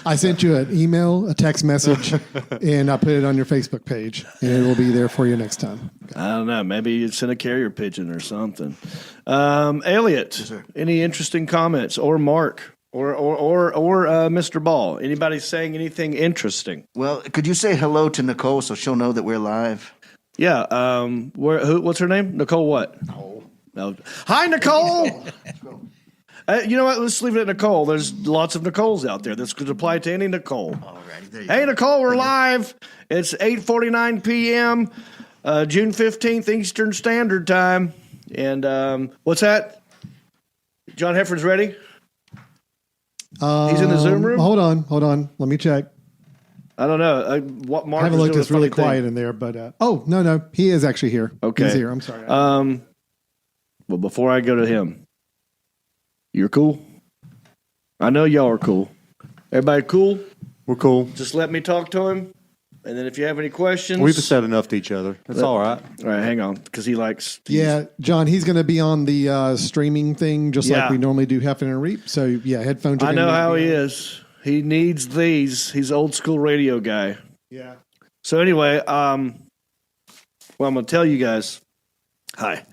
I sent you an email, a text message, and I put it on your Facebook page, and it will be there for you next time. I don't know. Maybe you'd send a carrier pigeon or something. Elliot, any interesting comments? Or Mark? Or Mr. Ball? Anybody saying anything interesting? Well, could you say hello to Nicole so she'll know that we're live? Yeah. What's her name? Nicole what? No. Hi, Nicole. You know what? Let's leave it at Nicole. There's lots of Nicoles out there. This could apply to any Nicole. Alrighty, there you Hey, go. Nicole, we're live. It's 8:49 p.m., June 15th, Eastern Standard Time. And what's that? John Heffron's ready? He's in the Zoom room? Hold on. Let me check. I don't know. What Mark I haven't is looked. doing It's a really funny thing. quiet in there, but no, he is actually here. Okay. He's here. I'm sorry. Well, before I go to him, you're cool? I know y'all are cool. Everybody cool? We're cool. Just let me talk to him. And then if you have any questions. We've said enough to each other. That's all right. All right, hang on. Because he likes. Yeah, John, he's going to be on the streaming thing just Yeah. like we normally do Heffron and Reep. So, yeah, headphones are I gonna know need to how be he on. is. He needs these. He's old school radio guy. Yeah. So anyway, well, I'm going to tell you guys. Hi.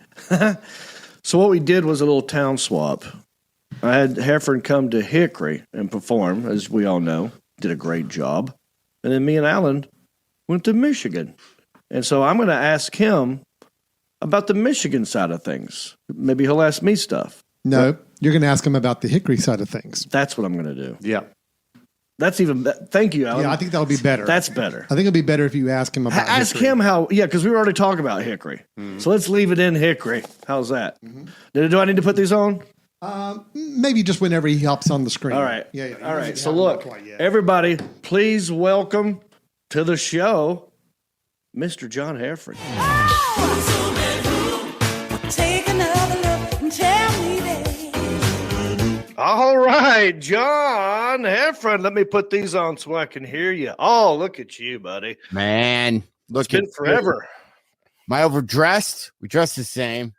So what we did was a little town swap. I had Heffron come to Hickory and perform, as we all know. Did a great job. And then me and Alan went to Michigan. And so I'm going to ask him about the Michigan side of things. Maybe he'll ask me stuff. No, you're going to ask him about the Hickory side of things. That's what I'm going to do. Yeah. That's even thank you, Alan. Yeah, I think that'll be better. That's better. I think it'll be better if you ask him about Ask Hickory. him how, because we were already talking about Hickory. So let's leave it in Hickory. How's that? Do I need to put these on? Maybe just whenever he hops on the screen. All right. Yeah. All right. So look, everybody, please welcome to the show, Mr. John Heffron. Take another look and tell me that. All right, John Heffron. Let me put these on so I can hear you. Oh, look at you, buddy. Man, look, It's been forever. Am I overdressed? We dress the same.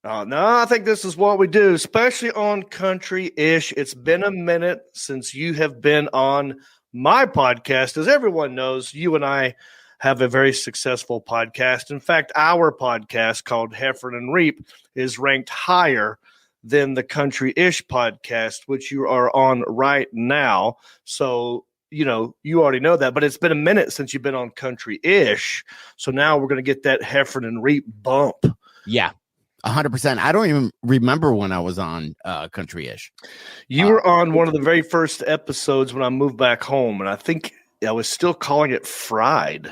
Oh, no, I think this is what we do, especially on Country-ish. It's been a minute since you have been on my podcast. As everyone knows, you and I have a very successful podcast. In fact, our podcast called Heffron and Reep is ranked higher than the Country-ish podcast, which you are on right now. So, you already know that, but it's been a minute since you've been on Country-ish. So now we're going to get that Heffron and Reep bump. Yeah, 100%. I don't even remember when I was on Country-ish. You were on one of the very first episodes when I moved back home, and I think I was still calling it Fried.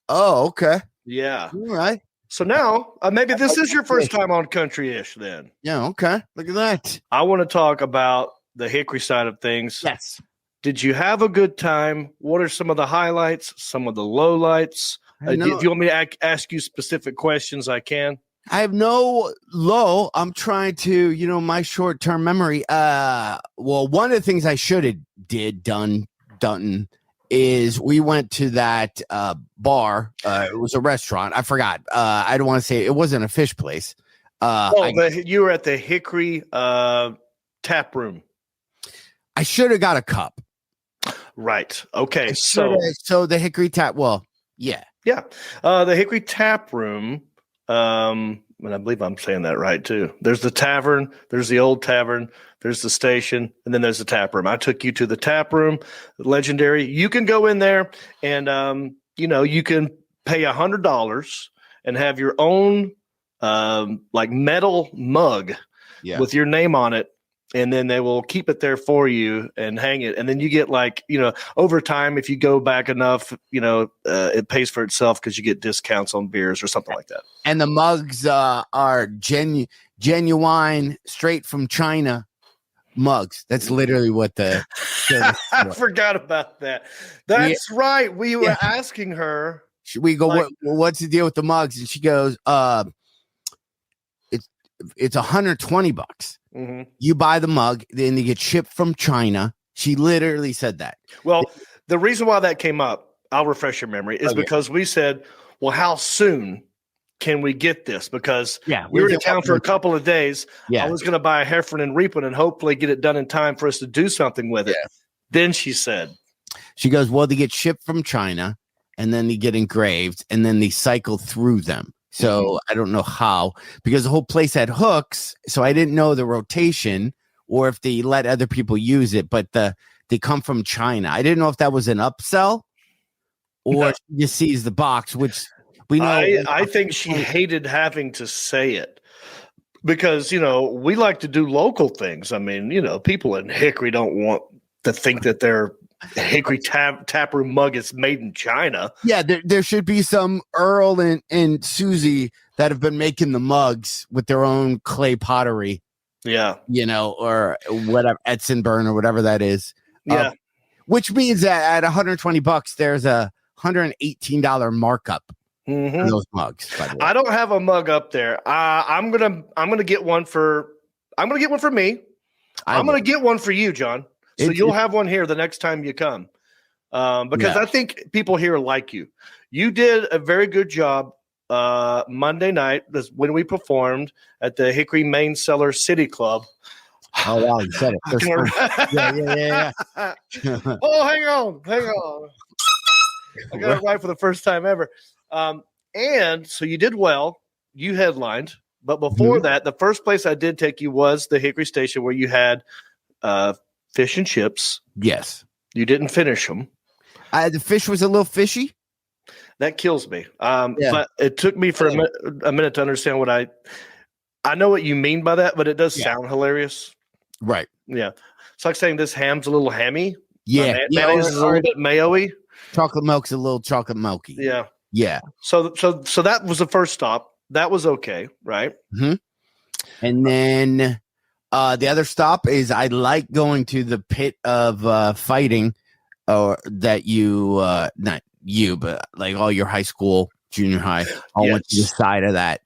Oh, okay. Yeah. All right. So now, maybe this is your first time on Country-ish then. Yeah, okay. Look at that. I want to talk about the Hickory side of things. Yes. Did you have a good time? What are some of the highlights, some of the lowlights? If you want me to ask you specific questions, I can. I have no low. I'm trying to, my short-term memory. Well, one of the things I should have done is we went to that bar. It was a restaurant. I forgot. I don't want to say it wasn't a fish place. You were at the Hickory tap room. I should have got a cup. Right. Okay. So the Hickory tap. Well, yeah. Yeah. The Hickory tap room. And I believe I'm saying that right too. There's the tavern, there's the old tavern, there's the station, and then there's the tap room. I took you to the tap room, legendary. You can go in there and you can pay $100 and have your own like metal mug with your name on it. And then they will keep it there for you and hang it. And then you get like, over time, if you go back enough, it pays for itself because you get discounts on beers or something like that. And the mugs are genuine, straight from China mugs. That's literally what the I forgot about that. That's right. We were asking her. We go, what's the deal with the mugs? And she goes, it's $120. Mm-hmm. You buy the mug, then they get shipped from China. She literally said that. Well, the reason why that came up, I'll refresh your memory, is because we said, well, how soon can we get this? Because we were in town for a couple of days. Yeah. I was going to buy a Heffron and Reep and hopefully get it done in time for us to do something with it. Then she goes, well, they get shipped from China and then they get engraved and then they cycle through them. So I don't know how, because the whole place had hooks. So I didn't know the rotation or if they let other people use it, but they come from China. I didn't know if that was an upsell or she just sees the box, which we know. I think she hated having to say it because, we like to do local things. I mean, people in Hickory don't want to think that their Hickory taproom mug is made in China. Yeah, there should be some Earl and Susie that have been making the mugs with their own clay pottery. Yeah. Or whatever, Edson-Burn or whatever that is. Yeah. Which means that at $120, there's a $118 markup on those mugs. By the way. I don't have a mug up there. I'm gonna get one for me. I'm gonna get one for you, John. So you'll have one here the next time you come. Because I think people here like you. You did a very good job Monday night when we performed at the Hickory Main Cellar City Club. Oh, wow, you said it. Yeah. Oh, hang on. I got it right for the first time ever. And so you did well. You headlined. But before that, the first place I did take you was the Hickory Station where you had fish and chips. Yes. You didn't finish them. The fish was a little fishy. That kills me. But it took me for a minute to understand what I know what you mean by that, but it does sound hilarious. Right. Yeah. It's like saying this ham's a little hammy. Yeah. Mayonnaise is a little bit mayo-y. Chocolate milk's a little chocolate milky. Yeah. Yeah. So that was the first stop. That was okay, right? Mm-hmm. And then the other stop is I like going to the pit of fighting, or that you not you, but like all your high school, junior high, all went to the side of that.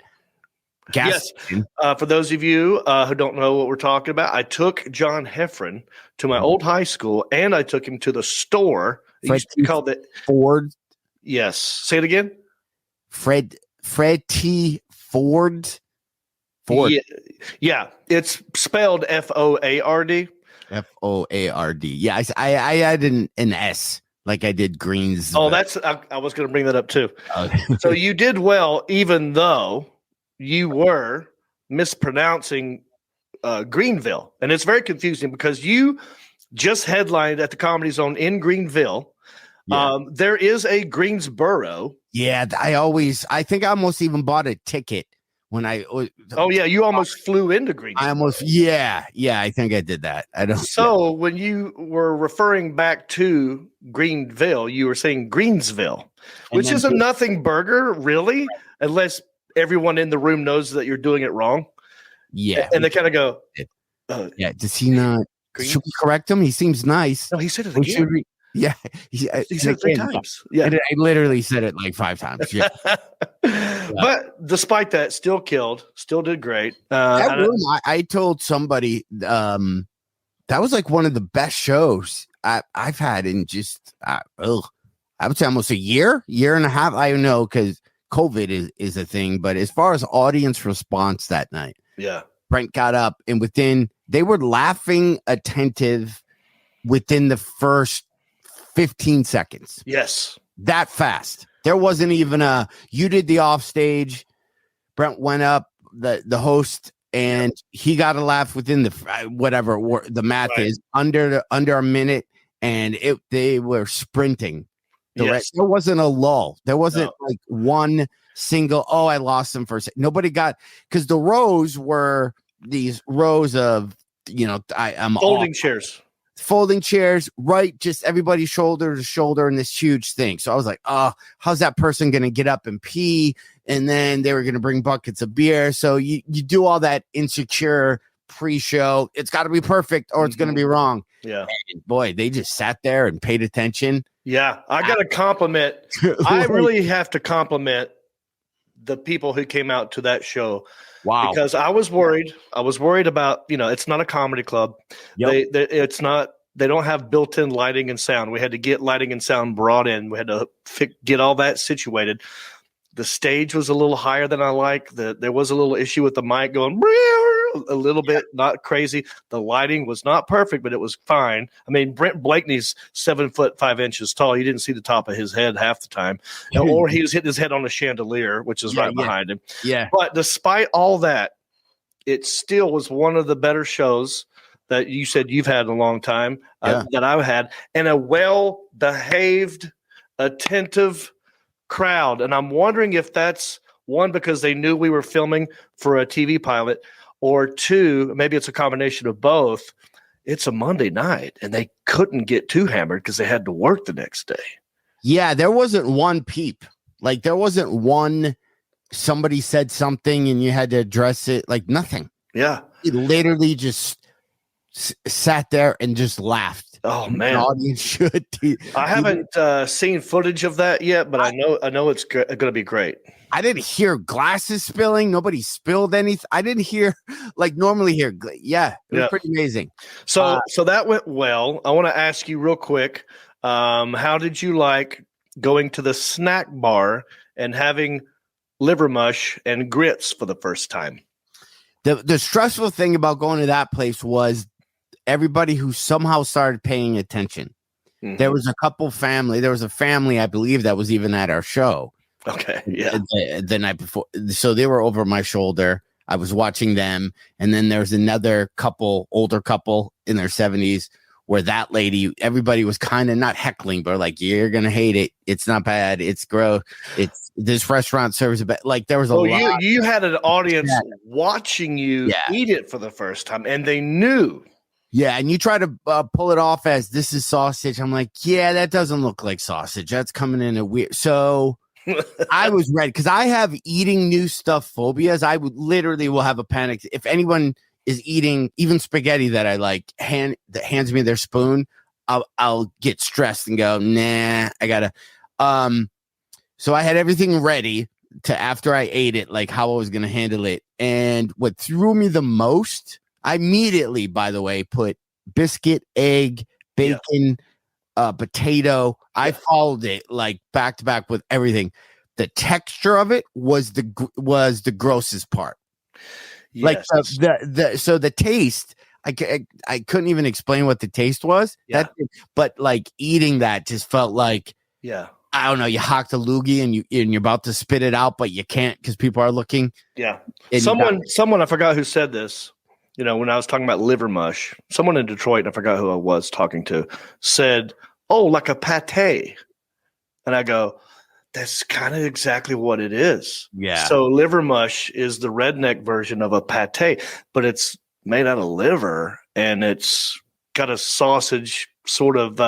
For those of you who don't know what we're talking about, I took John Heffron to my old high school, and I took him to the store. It used to be called the Ford. Yes. Say it again. Fred T. Ford. Yeah. It's spelled F-O-A-R-D. F-O-A-R-D. Yeah, I added an S like I did Greens. Oh, I was going to bring that up too. So you did well, even though you were mispronouncing Greenville. And it's very confusing because you just headlined at the Comedy Zone in Greenville. Yeah. There is a Greensboro. Yeah, I think I almost even bought a ticket when I. Oh yeah, you almost flew into Greenville. I think I did that. I don't. So when you were referring back to Greenville, you were saying Greensville, which is a nothing burger, really, unless everyone in the room knows that you're doing it wrong. Yeah, and they kind of go, yeah. Does he not? Should we correct him? He seems nice. No, he said it again. Yeah, he said it 3 times. Yeah, I literally said it like 5 times. Yeah. But despite that, still did great. I told somebody that was like one of the best shows I've had in just I would say almost a year and a half. I don't know because COVID is a thing, but as far as audience response that night, Brent got up and they were laughing attentive within the first 15 seconds. Yes. That fast. There wasn't even you did the off stage. Brent went up, the host, and he got a laugh within the whatever the math is under a minute, and they were sprinting. There wasn't a lull. There wasn't like one single, oh, I lost them for a second. Nobody got, because the rows were these rows of, I'm folding chairs. Folding chairs, right? Just everybody shoulder to shoulder in this huge thing. So I was like, oh, how's that person going to get up and pee? And then they were going to bring buckets of beer. So you do all that insecure pre-show. It's got to be perfect or it's going to be wrong. Yeah. And boy, they just sat there and paid attention. Yeah. I got to compliment. I really have to compliment the people who came out to that show. Wow. Because I was worried. I was worried about, it's not a comedy club. Yep. They don't have built-in lighting and sound. We had to get lighting and sound brought in. We had to get all that situated. The stage was a little higher than I like. There was a little issue with the mic going a little bit, not crazy. The lighting was not perfect, but it was fine. I mean, Brent Blakeney's 7'5" tall. You didn't see the top of his head half the time, or he was hitting his head on a chandelier, which is right behind him. Yeah. But despite all that, it still was one of the better shows that you said you've had in a long time that I've had, and a well-behaved, attentive crowd. And I'm wondering if that's one, because they knew we were filming for a TV pilot, or two, maybe it's a combination of both. It's a Monday night and they couldn't get too hammered because they had to work the next day. Yeah, there wasn't one peep. Like there wasn't one, somebody said something and you had to address it. Like nothing. Yeah. It literally just sat there and just laughed. Oh man, the audience should. I haven't seen footage of that yet, but I know it's going to be great. I didn't hear glasses spilling. Nobody spilled anything. I didn't hear like normally hear. Yeah, it was pretty amazing. So that went well. I want to ask you real quick. How did you like going to the snack bar and having liver mush and grits for the first time? The stressful thing about going to that place was everybody who somehow started paying attention. Mm-hmm. There was a family, I believe, that was even at our show. Okay. Yeah. The night before. So they were over my shoulder. I was watching them. And then there's another older couple in their 70s, where that lady, everybody was kind of not heckling, but like, you're going to hate it. It's not bad. It's gross. This restaurant serves a bit. Like there was a lot. You had an audience watching you eat it for the first time, and they knew. Yeah, and you try to pull it off as this is sausage. I'm like, yeah, that doesn't look like sausage. That's coming in a weird. So I was ready because I have eating new stuff phobias. I would literally will have a panic if anyone is eating even spaghetti that I like that hands me their spoon. I'll get stressed and go, nah, I gotta. So I had everything ready to after I ate it, like how I was gonna handle it. And what threw me the most. I immediately, by the way, put biscuit, egg, bacon, potato. I followed it like back to back with everything. The texture of it was the grossest part. Yes. Like the taste, I couldn't even explain what the taste was. Yeah. But like eating that just felt like I don't know. You hocked a loogie and you're about to spit it out, but you can't because people are looking. Yeah. Someone I forgot who said this. When I was talking about liver mush, someone in Detroit, I forgot who I was talking to, said, "Oh, like a pate." And I go, that's kind of exactly what it is. Yeah. So liver mush is the redneck version of a pate, but it's made out of liver and it's got a sausage sort of,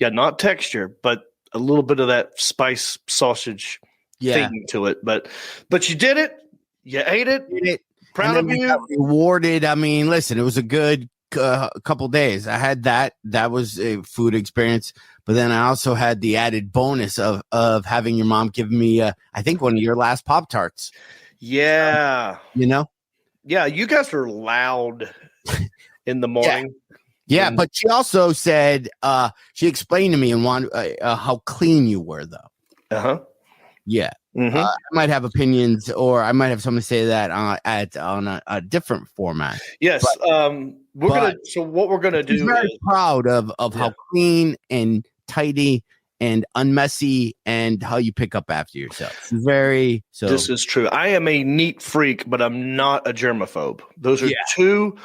not texture, but a little bit of that spice sausage thing to it. But you did it. You ate it. Proud of you. Rewarded. I mean, listen, it was a good couple days. I had that. That was a food experience. But then I also had the added bonus of having your mom give me, I think, one of your last Pop-Tarts. Yeah. Yeah, you guys were loud in the morning. Yeah, but she also said, she explained to me how clean you were, though. Uh-huh. Yeah. Mm-hmm. I might have opinions, or I might have someone say that on a different format. Yes. What we're gonna do? I'm very proud of how clean and tidy and unmessy and how you pick up after yourself. This is true. I am a neat freak, but I'm not a germaphobe. Those are two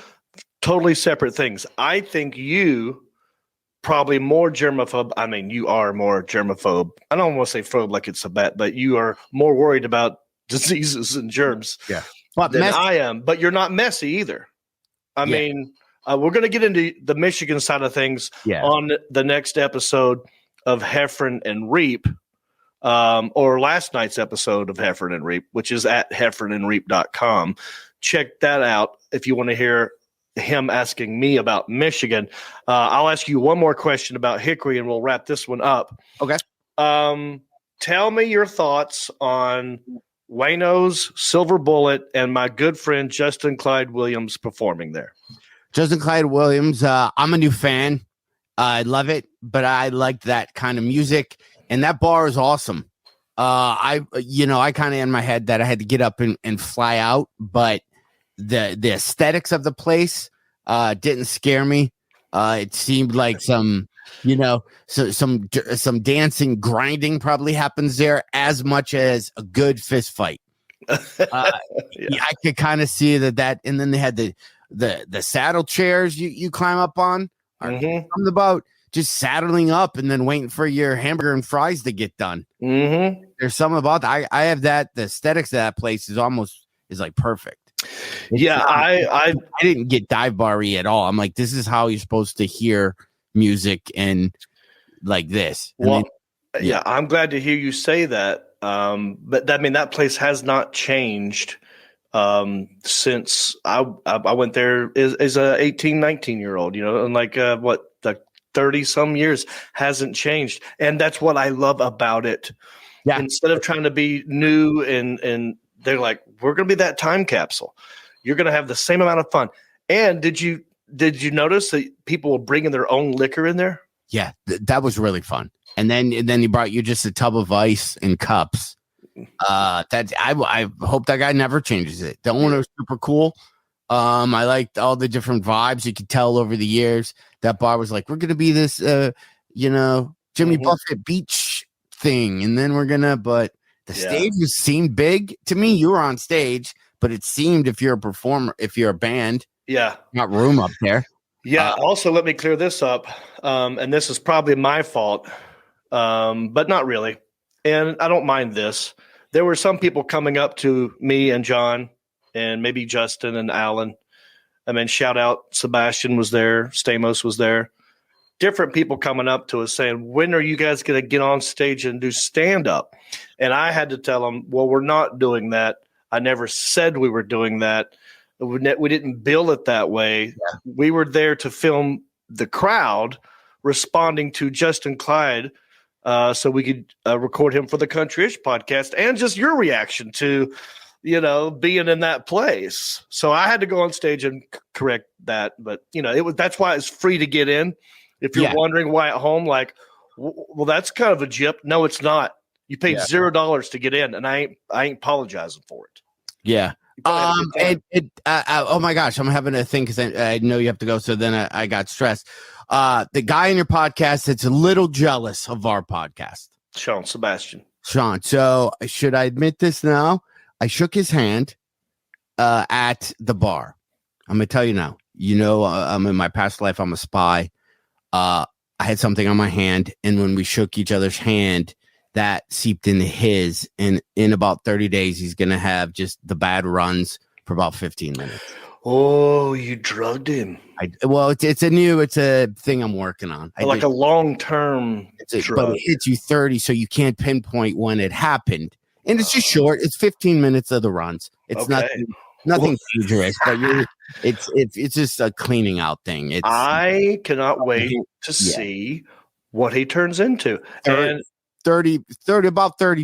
totally separate things. I think you probably more germaphobe. I mean, you are more germaphobe. I don't want to say phobe like it's a bet, but you are more worried about diseases and germs than I am. But you're not messy either. I mean, we're going to get into the Michigan side of things on the next episode of Heffron and Reep, or last night's episode of Heffron and Reep, which is at heffronandreep.com. Check that out if you want to hear him asking me about Michigan. I'll ask you one more question about Hickory, and we'll wrap this one up. Okay. Tell me your thoughts on Wayno's Silver Bullet and my good friend Justin Clyde Williams performing there. Justin Clyde Williams, I'm a new fan. I love it, but I like that kind of music, and that bar is awesome. I kind of in my head that I had to get up and fly out, but the aesthetics of the place didn't scare me. It seemed like some dancing, grinding probably happens there as much as a good fist fight. I could kind of see that, and then they had the saddle chairs you climb up on. Something about just saddling up and then waiting for your hamburger and fries to get done. There's something about that. I have that. The aesthetics of that place is like perfect. I didn't get dive bar-y at all. I'm like, this is how you're supposed to hear music and like this. And I'm glad to hear you say that. But I mean, that place has not changed since I went there as a 18, 19-year-old, and like the 30 some years hasn't changed. And that's what I love about it. Yeah. Instead of trying to be new and they're like, we're going to be that time capsule. You're going to have the same amount of fun. And did you notice that people were bringing their own liquor in there? Yeah, that was really fun. And then he brought you just a tub of ice and cups. That I hope that guy never changes it. The owner was super cool. I liked all the different vibes. You could tell over the years that bar was like, we're going to be this, Jimmy Buffett beach thing. And then but the stage seemed big to me. You were on stage, but it seemed if you're a performer, if you're a band, not room up there. Yeah. Also, let me clear this up. And this is probably my fault, but not really. And I don't mind this. There were some people coming up to me and John and maybe Justin and Alan. I mean, shout out, Sebastian was there. Stamos was there. Different people coming up to us saying, when are you guys going to get on stage and do stand-up? And I had to tell them, well, we're not doing that. I never said we were doing that. We didn't bill it that way. Yeah. We were there to film the crowd responding to Justin Clyde, so we could record him for the Country-ish podcast, and just your reaction to, being in that place. So I had to go on stage and correct that. But that's why it's free to get in. If you're wondering why at home, like, well, that's kind of a gyp. No, it's not. You paid $0 to get in, and I ain't apologizing for it. Yeah. Oh my gosh, I'm having a thing because I know you have to go. So then I got stressed. The guy in your podcast that's a little jealous of our podcast, Sebastian. Sean. So should I admit this now? I shook his hand at the bar. I'm gonna tell you now. I'm in my past life. I'm a spy. I had something on my hand, and when we shook each other's hand, that seeped into his, and in about 30 days, he's going to have just the bad runs for about 15 minutes. Oh, you drugged him. It's a thing I'm working on. A long-term drug. But it hits you 30, so you can't pinpoint when it happened. And it's just short. It's 15 minutes of the runs. It's nothing dangerous, but it's just a cleaning out thing. I cannot wait to see what he turns into. And 30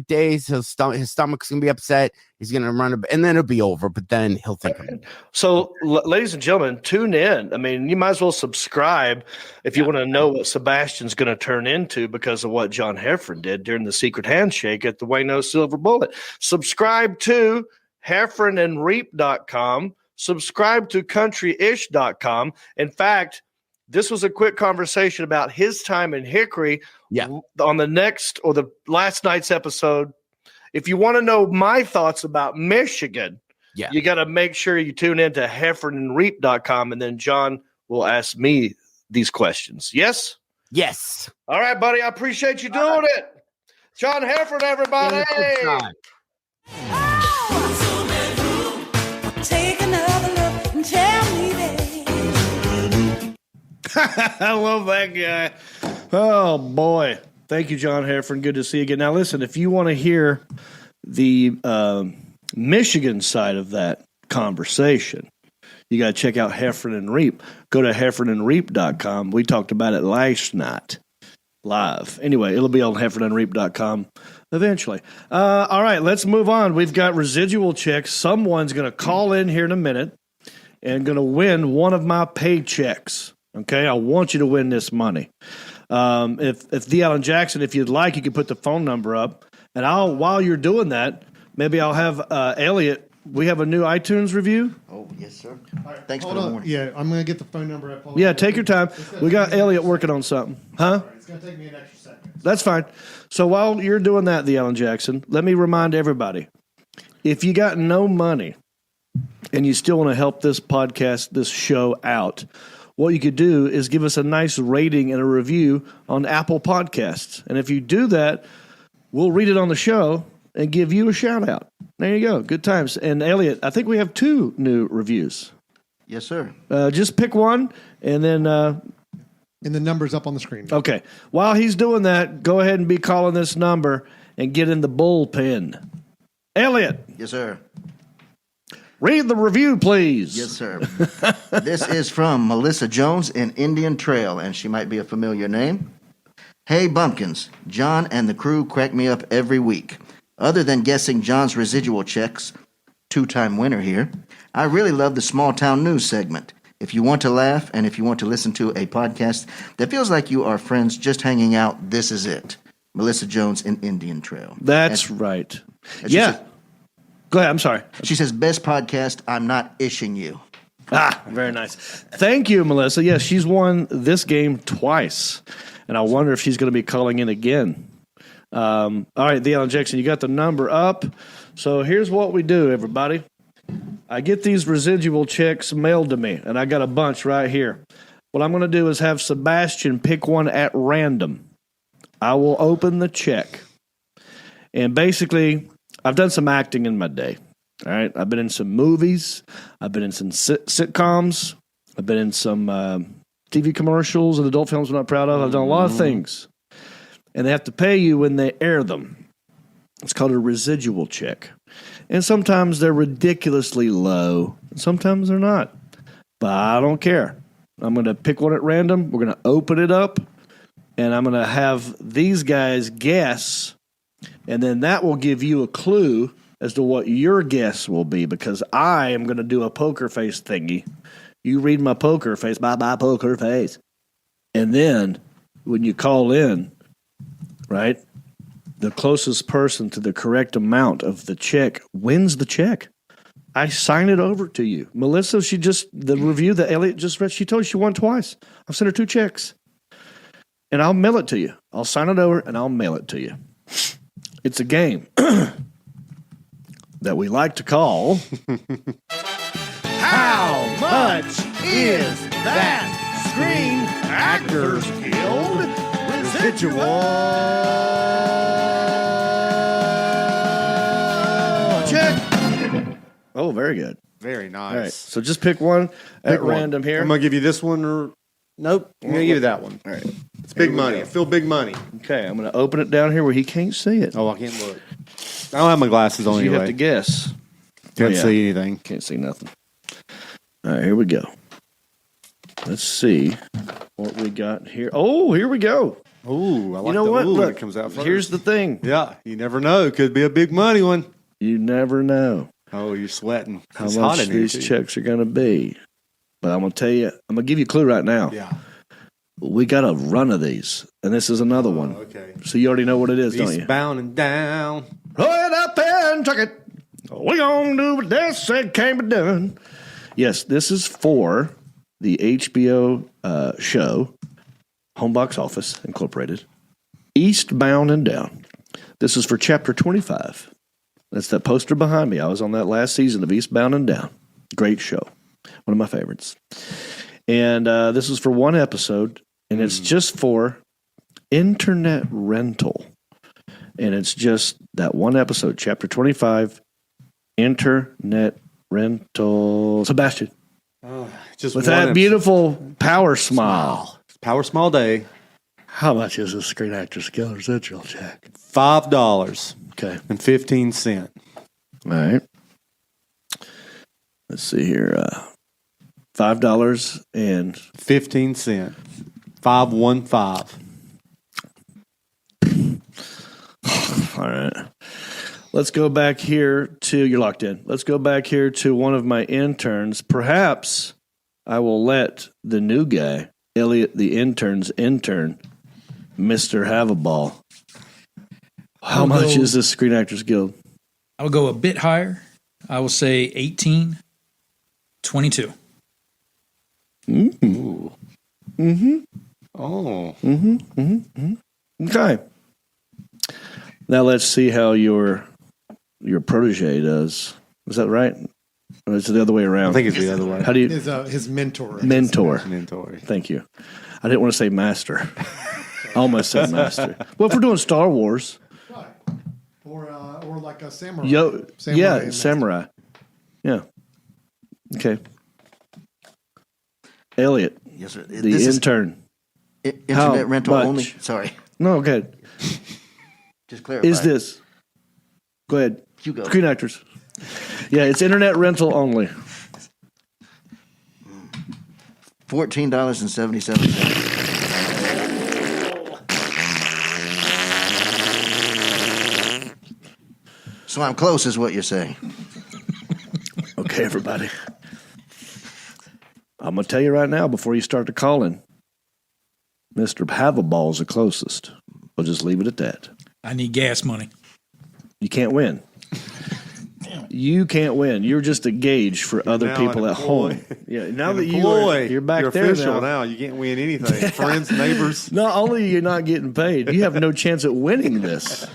days, his stomach's gonna be upset. He's gonna run, and then it'll be over. But then he'll think of it. So, ladies and gentlemen, tune in. I mean, you might as well subscribe if you want to know what Sebastian's going to turn into because of what John Heffron did during the secret handshake at the Wayno Silver Bullet. Subscribe to heffronandreep.com. Subscribe to countryish.com. In fact, this was a quick conversation about his time in Hickory on the next or the last night's episode. If you want to know my thoughts about Michigan, you got to make sure you tune in to heffronandreep.com, and then John will ask me these questions. Yes? Yes. All right, buddy. I appreciate you doing it. John Heffron, everybody. Take another look and tell me that. I love that guy. Oh, boy. Thank you, John Heffron. Good to see you again. Now, listen, if you want to hear the Michigan side of that conversation, you got to check out Heffron and Reep. Go to heffronandreep.com. We talked about it last night live. Anyway, it'll be on heffronandreep.com eventually. All right, let's move on. We've got residual checks. Someone's going to call in here in a minute and going to win one of my paychecks. Okay, I want you to win this money. If Theo and Jackson, if you'd like, you can put the phone number up. And while you're doing that, maybe I'll have Elliot. We have a new iTunes review. Oh, yes, sir. Thanks for Hold the on. warning. Yeah, I'm going to get the phone number up. Hold Yeah, on. take your time. We got Elliot working on something. Huh? It's going to take me an extra second. That's fine. So while you're doing that, Theo and Jackson, let me remind everybody, if you got no money and you still want to help this podcast, this show out, what you could do is give us a nice rating and a review on Apple Podcasts. And if you do that, we'll read it on the show and give you a shout out. There you go. Good times. And Elliot, I think we have 2 new reviews. Yes, sir. Just pick one and then... And the number's up on the screen. Okay. While he's doing that, go ahead and be calling this number and get in the bullpen. Elliot. Yes, sir. Read the review, please. Yes, sir. This is from Melissa Jones in Indian Trail, and she might be a familiar name. Hey, Bumpkins. John and the crew crack me up every week. Other than guessing John's residual checks, 2-time winner here, I really love the small town news segment. If you want to laugh and if you want to listen to a podcast that feels like you are friends just hanging out, this is it. Melissa Jones in Indian Trail. That's right. and Yeah. Go ahead. I'm sorry. She says, best podcast, I'm not ishing you. Very nice. Thank you, Melissa. Yes, she's won this game twice, and I wonder if she's going to be calling in again. All right, Theo Jackson, you got the number up. So here's what we do, everybody. I get these residual checks mailed to me, and I got a bunch right here. What I'm going to do is have Sebastian pick one at random. I will open the check. And basically, I've done some acting in my day. All right, I've been in some movies. I've been in some sitcoms. I've been in some TV commercials and adult films I'm not proud of. I've done a lot of things. And they have to pay you when they air them. It's called a residual check. And sometimes they're ridiculously low. And sometimes they're not. But I don't care. I'm going to pick one at random. We're going to open it up. And I'm going to have these guys guess. And then that will give you a clue as to what your guess will be. Because I am going to do a poker face thingy. You read my poker face. Bye-bye, poker face. And then when you call in, right, the closest person to the correct amount of the check wins the check. I sign it over to you. Melissa, the review that Elliot just read, she told you she won twice. I've sent her 2 checks. And I'll mail it to you. I'll sign it over and I'll mail it to you. It's a game that we like to call How Much Is That Screen Actors Guild Residual Check? Oh, very good. Very nice. All right, so just pick one at random here. I'm going to give you this one or... Nope, I'm going to give you that one. All right. It's big money. I feel big money. Okay, I'm going to open it down here where he can't see it. Oh, I can't look. I don't have my glasses on So you anyway. have to guess. Can't see anything. Can't see nothing. All right, here we go. Let's see what we got here. Oh, here we go. Ooh, I like You know the what? ooh when Look, it comes out first. here's the thing. Yeah, you never know. Could be a big money one. You never know Oh, you're sweating. how It's hot much in here, these too. checks are going to be. But I'm going to tell you, I'm going to give you a clue right now. Yeah. We got a run of these, and this is another one. Okay. So you already know what it is, don't you? Eastbound and down. Roll it up and chuck it. We gonna do what this said can't be done. Yes, this is for the HBO show, Home Box Office Incorporated, Eastbound and Down. This is for Chapter 25. That's that poster behind me. I was on that last season of Eastbound and Down. Great show. One of my favorites. And this is for one episode, and it's just for internet rental. And it's just that one episode, chapter 25, internet rental. Sebastian. Just with one that episode. beautiful power smile. Power smile day. How much is this Screen Actors Guild Residual check? $5. Okay. And 15 cents. All right. Let's see here. $5 and 15 cents. 515. All right. Let's go back here to, you're locked in. Let's go back here to one of my interns. Perhaps I will let the new guy, Elliot, the intern's intern, Mr. Have a Ball. How much is this Screen Actors Guild? I'll go a bit higher. I will say 18, 22. Mm-hmm. Mm-hmm. Oh. Mm-hmm. Mm-hmm. Okay. Now let's see how your protege does. Is that right? Or is it the other way around? I think it's the other way. How do you? His mentor. Mentor. Mentor. Thank you. I didn't want to say master. I almost said master. Well, if we're doing Star Wars. Right. Or like a samurai. Samurai. Yeah. Okay. Elliot. Yes, sir. The This is intern. internet rental much? only. Sorry. No, okay. Just clarify. Is this? Go ahead. You go. Screen Actors. Yeah, it's internet rental only. $14.77. So I'm close, is what you're saying. Okay, everybody. I'm going to tell you right now before you start to call in, Mr. Have-a-Ball is the closest. We'll just leave it at that. I need gas money. You can't win. You can't win. You're just a gauge for other now people an at employee. home. Yeah, now An that employee. you're back You're there official now. You can't win anything. Friends, neighbors. Not only are you not getting paid, you have no chance at winning this.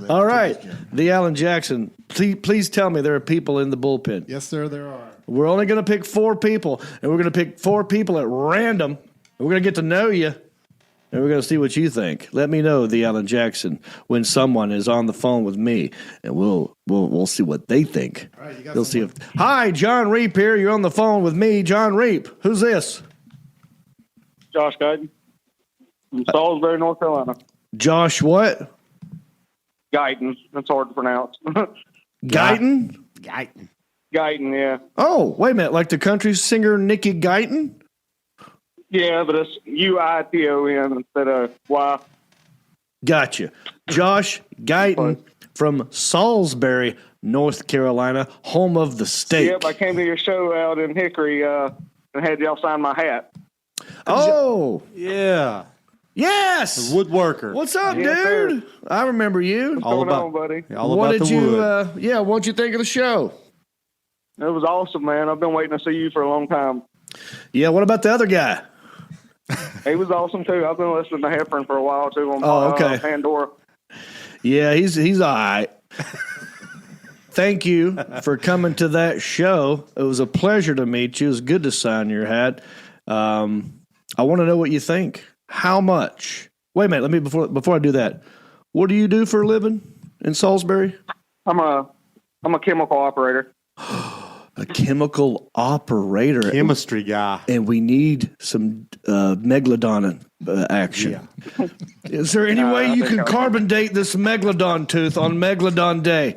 All right, the Alan Jackson. Please tell me there are people in the bullpen. Yes, sir, there are. We're only going to pick 4 people, and we're going to pick 4 people at random. We're going to get to know you, and we're going to see what you think. Let me know, the Alan Jackson, when someone is on the phone with me, and we'll see what they think. All right, you got They'll see if. Hi, Jon Reep here. You're on the phone with me, Jon Reep. Who's this? Josh Guyton from Salisbury, North Carolina. Josh, what? Guyton. That's hard to pronounce. Guyton? Guyton. Guyton, yeah. Oh, wait a minute. Like the country singer Nikki Guyton? Yeah, but it's Uiton instead of Y. Gotcha. Josh Guyton from Salisbury, North Carolina, home of the steak. Yep, I came to your show out in Hickory and had y'all sign my hat. Oh, Yeah. yes. The woodworker. What's up, Yes, dude? I remember you. What's All going about- on, buddy? All What about did the you? wood. What'd you think of the show? It was awesome, man. I've been waiting to see you for a long time. Yeah. What about the other guy? He was awesome, too. I've been listening to Heffron for a while, too, on okay. Pandora. Yeah, he's all right. Thank you for coming to that show. It was a pleasure to meet you. It was good to sign your hat. I want to know what you think. How much? Wait a minute. Let me before I do that. What do you do for a living in Salisbury? I'm a chemical operator. A chemical operator. Chemistry guy. And we need some megalodon action. Is there any way you can carbon date this megalodon tooth on Megalodon Day?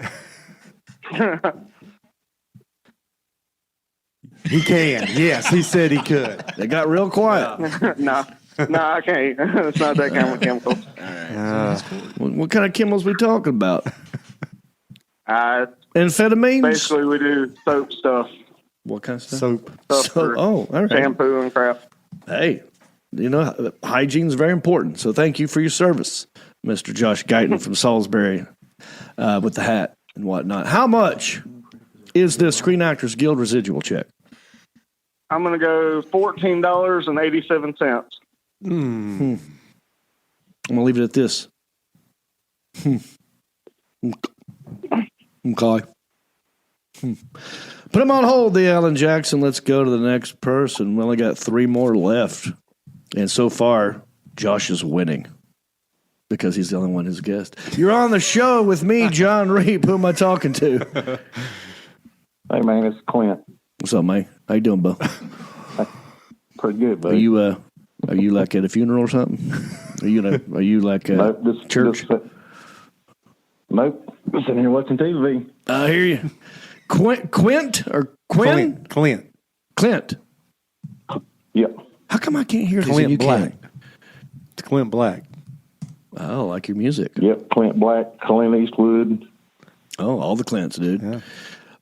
He can. Yes, he said he could. They got real quiet. No, I can't. It's not that kind of chemical. What kind of chemicals we talking about? Amphetamines? Basically, we do soap stuff. What kind of stuff? Soap. For all right. shampoo and crap. Hey, hygiene is very important. So thank you for your service, Mr. Josh Guyton from Salisbury, with the hat and whatnot. How much is this Screen Actors Guild residual check? I'm going to go $14.87. I'm going to leave it at this. Okay. Put him on hold, the Alan Jackson. Let's go to the next person. We only got 3 more left. And so far, Josh is winning because he's the only one who's guessed. You're on the show with me, Jon Reep. Who am I talking to? Hey, man, it's Clint. What's up, man? How you doing, Bo? Pretty good, buddy. Are you like at a funeral or something? Are you like at church? Nope. I'm sitting here watching TV. I hear you. Quint or Quinn? Clint. Yep. How come I can't hear this? Clint You Black. can? It's Clint Black. Oh, like your music. Yep. Clint Black, Clint Eastwood. Oh, all the Clints, dude. Yeah.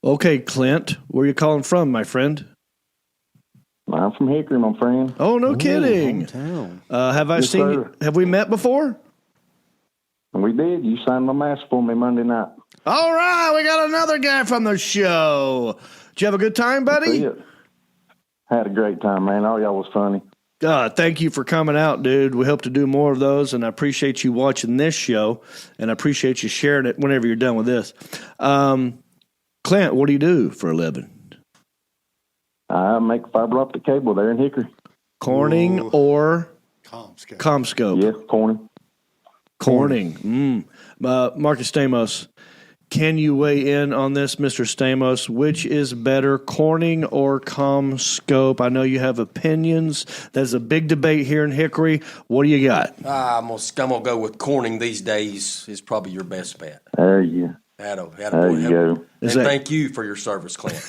Okay, Clint, where you calling from, my friend? I'm from Hickory, my friend. Oh, no kidding. Hometown. Have I Yes, seen you? sir. Have we met before? We did. You signed my mask for me Monday night. All right, we got another guy from the show. Did you have a good time, buddy? Yeah. Had a great time, man. All y'all was funny. Thank you for coming out, dude. We hope to do more of those, and I appreciate you watching this show, and I appreciate you sharing it whenever you're done with this. Clint, what do you do for a living? I make fiber optic cable there in Hickory. Corning or Comscope? Yes, Corning. Corning. Marcus Stamos, can you weigh in on this, Mr. Stamos? Which is better, Corning or Comscope? I know you have opinions. There's a big debate here in Hickory. What do you got? I'm gonna go with Corning these days. Is probably your best bet. There you There you go. And Is that- thank you for your service, Clint.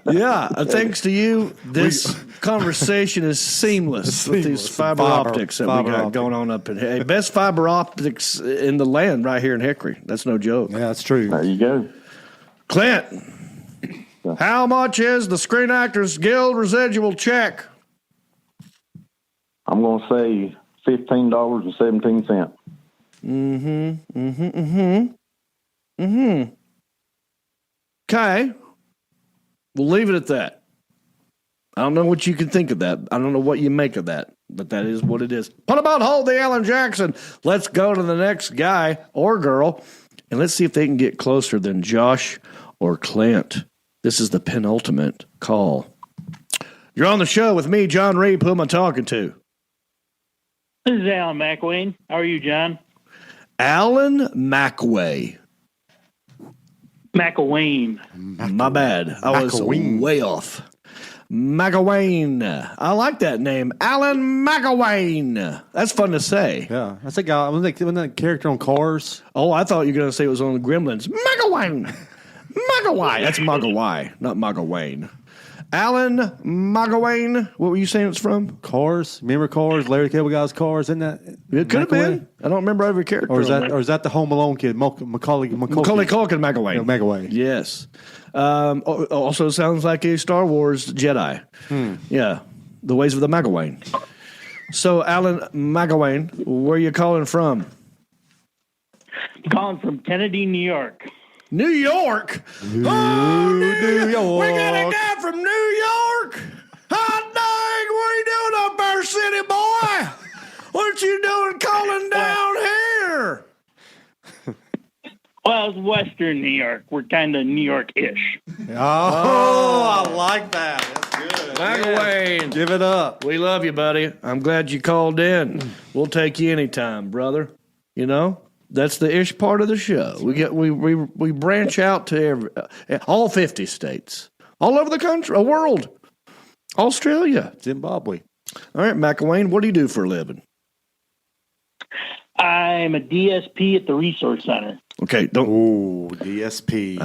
Yeah, thanks to you, this conversation is seamless with these fiber optics that we got going on up in here. Hey, best fiber optics in the land right here in Hickory. That's no joke. Yeah, that's true. There you go. Clint, how much is the Screen Actors Guild residual check? I'm going to say $15.17. Okay. We'll leave it at that. I don't know what you can think of that. I don't know what you make of that, but that is what it is. What about hold the Alan Jackson? Let's go to the next guy or girl, and let's see if they can get closer than Josh or Clint. This is the penultimate call. You're on the show with me, Jon Reep. Who am I talking to? This is Alan McWayne. How are you, John? Alan McWay. McWayne. My bad. I was way off. McWayne. I like that name. Alan McWayne. That's fun to say. Yeah, that's a guy. Wasn't that character on Cars? Oh, I thought you were going to say it was on the Gremlins. McWayne. McWay. That's McWay, not McWayne. Alan McWayne. What were you saying it's from? Cars. Remember Cars? Larry the Cable Guy's Cars. Isn't that? It could have been. I don't remember every character. Or is that the Home Alone kid? Macaulay Culkin McWayne. McWayne. Yes. Also sounds like a Star Wars Jedi. Yeah. The ways of the McWayne. So, Alan McWayne, where are you calling from? I'm calling from Kennedy, New York. New York? New York. We got a guy from New York. Hot dang, what are you doing up there, city boy? What you doing calling down here? Well, it's Western New York. We're kind of New York-ish. Oh, I like that. That's good. McWayne. Give it up. We love you, buddy. I'm glad you called in. We'll take you anytime, brother. You know? That's the ish part of the show. We branch out to all 50 states, all over the country, world, Australia, Zimbabwe. All right, McWayne, what do you do for a living? I'm a DSP at the Resource Center. Okay, don't. Ooh, DSP.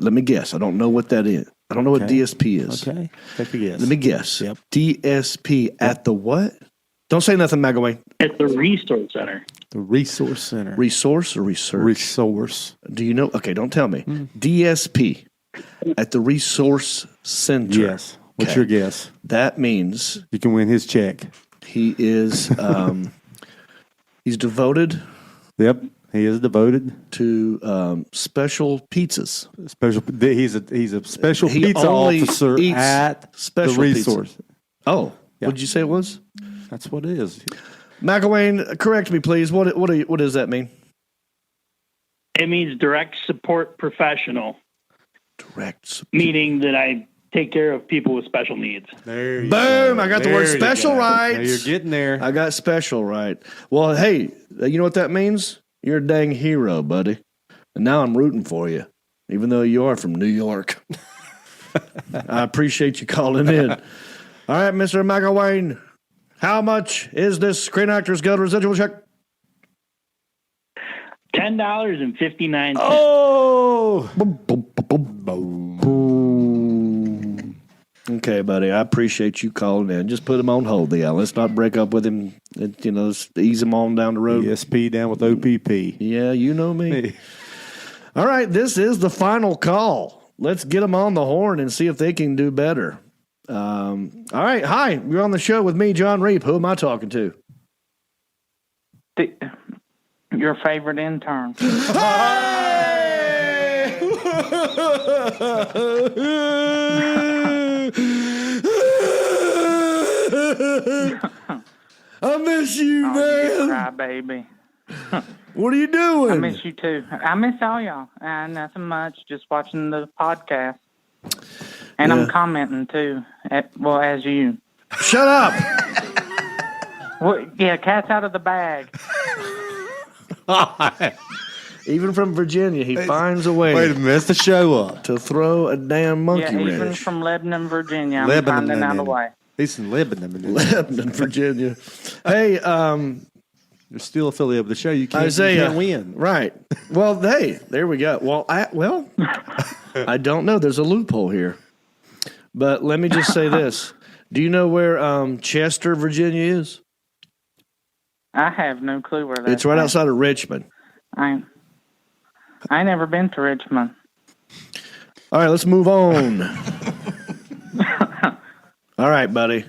Let me guess. I don't know what that is. I don't know what DSP is. Okay, take a guess. Let me guess. Yep. DSP at the what? Don't say nothing, McWayne. At the Resource Center. The Resource Center. Resource or research? Resource. Do you know? Okay, don't tell me. DSP at the Resource Center. Yes. What's your guess? That means you can win his check. He is he's devoted. Yep, he is devoted to special pizzas. He's a special pizza officer at the Resource. Pizza. Oh, what did you say it was? That's what it is. McWayne, correct me, please. What does that mean? It means direct support professional. Direct support. Meaning that I take care of people with special needs. There you Boom! go. I got the There word you special go. right. Now you're getting there. I got special right. Well, hey, you know what that means? You're a dang hero, buddy. And now I'm rooting for you, even though you are from New York. I appreciate you calling in. All right, Mr. McElwain, how much is this Screen Actors Guild residual check? $10.59. Oh! Okay, buddy, I appreciate you calling in. Just put him on hold, Theo. Let's not break up with him. Let's ease him on down the road. ESP down with OPP. Yeah, you know me. All right, this is the final call. Let's get them on the horn and see if they can do better. All right, hi, you're on the show with me, Jon Reep. Who am I talking to? Your favorite intern. I miss you, man. Cry, baby. What are you doing? I miss you too. I miss all y'all. Nothing much. Just watching the podcast. And I'm commenting too. As you. Shut up. Well, yeah, cat's out of the bag. Even from Virginia, he finds a way. Way to mess the show up. To throw a damn monkey wrench. Even from Lebanon, Virginia, I'm finding out a way. He's in Lebanon. Lebanon, Virginia. Hey, you're still affiliated with the show. You can't, Isaiah, you can't win. Right. Well, hey, there we go. Well, I don't know. There's a loophole here. But let me just say this. Do you know where Chester, Virginia is? I have no clue where that's It's right outside of Richmond. I ain't never been to Richmond. All right, let's move on. All right, buddy.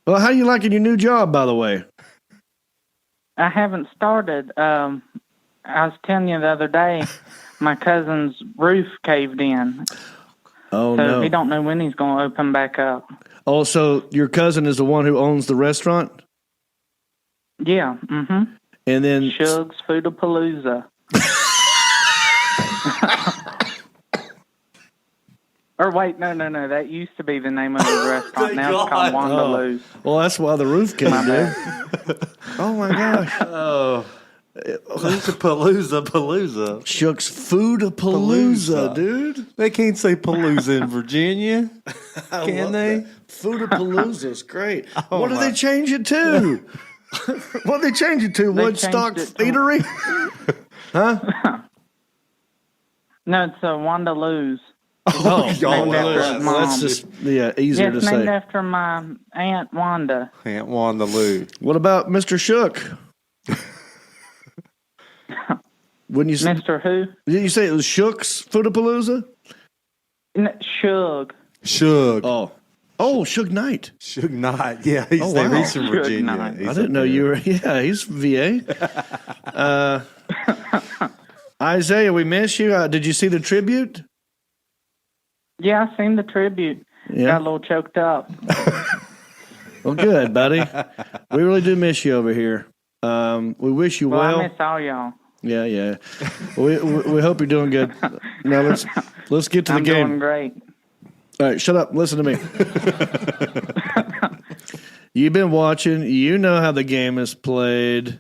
Well, how you liking your new job, by the way? I haven't started. I was telling you the other day, my cousin's roof caved in. Oh, so no. he don't know when he's going to open back up. Oh, so your cousin is the one who owns the restaurant? Yeah, mm-hmm. And then... Shug's Foodapalooza. Or wait, no. That used to be the name of the restaurant. Now it's called Wandaloo's. Well, that's why the roof caved in. Oh, my gosh. Oh. Palooza. Shook's Foodapalooza, dude. They can't say Palooza in Virginia. Can they? Foodapalooza is great. Oh, what did they change it to? What did they change it to? Woodstock Eatery? Huh? No, it's Oh, Wandaloo's. well, that's just easier to it's say. named after my Aunt Wanda. Aunt Wanda Lou. What about Mr. Shook? When you Mr. Who? Did you say it was Shook's Foodapalooza? Shug. Shug. Oh, Suge Knight. Suge Knight. Yeah, he's wow. He's from Virginia. I didn't know you were. Yeah, he's VA. Isaiah, we miss you. Did you see the tribute? Yeah, I seen the tribute. Yeah. Got a little choked up. Well, good, buddy. We really do miss you over here. We wish you well. I miss all y'all. Yeah. We hope you're doing good. Now let's get to the game. I'm doing great. All right, shut up. Listen to me. You've been watching. You know how the game is played.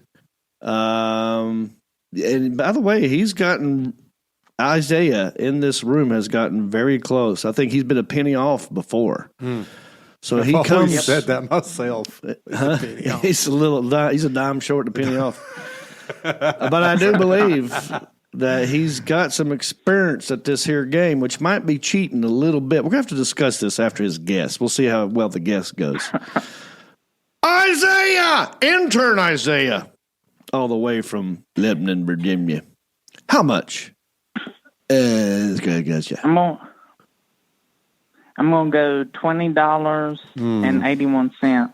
And by the way, Isaiah in this room has gotten very close. I think he's been a penny off before. So he I've comes. always said that myself. He's a dime short to penny off. But I do believe that he's got some experience at this here game, which might be cheating a little bit. We're going to have to discuss this after his guess. We'll see how well the guess goes. Isaiah! Intern Isaiah. All the way from Lebanon, Virginia. How much? Gotcha. I'm gonna go $20.81.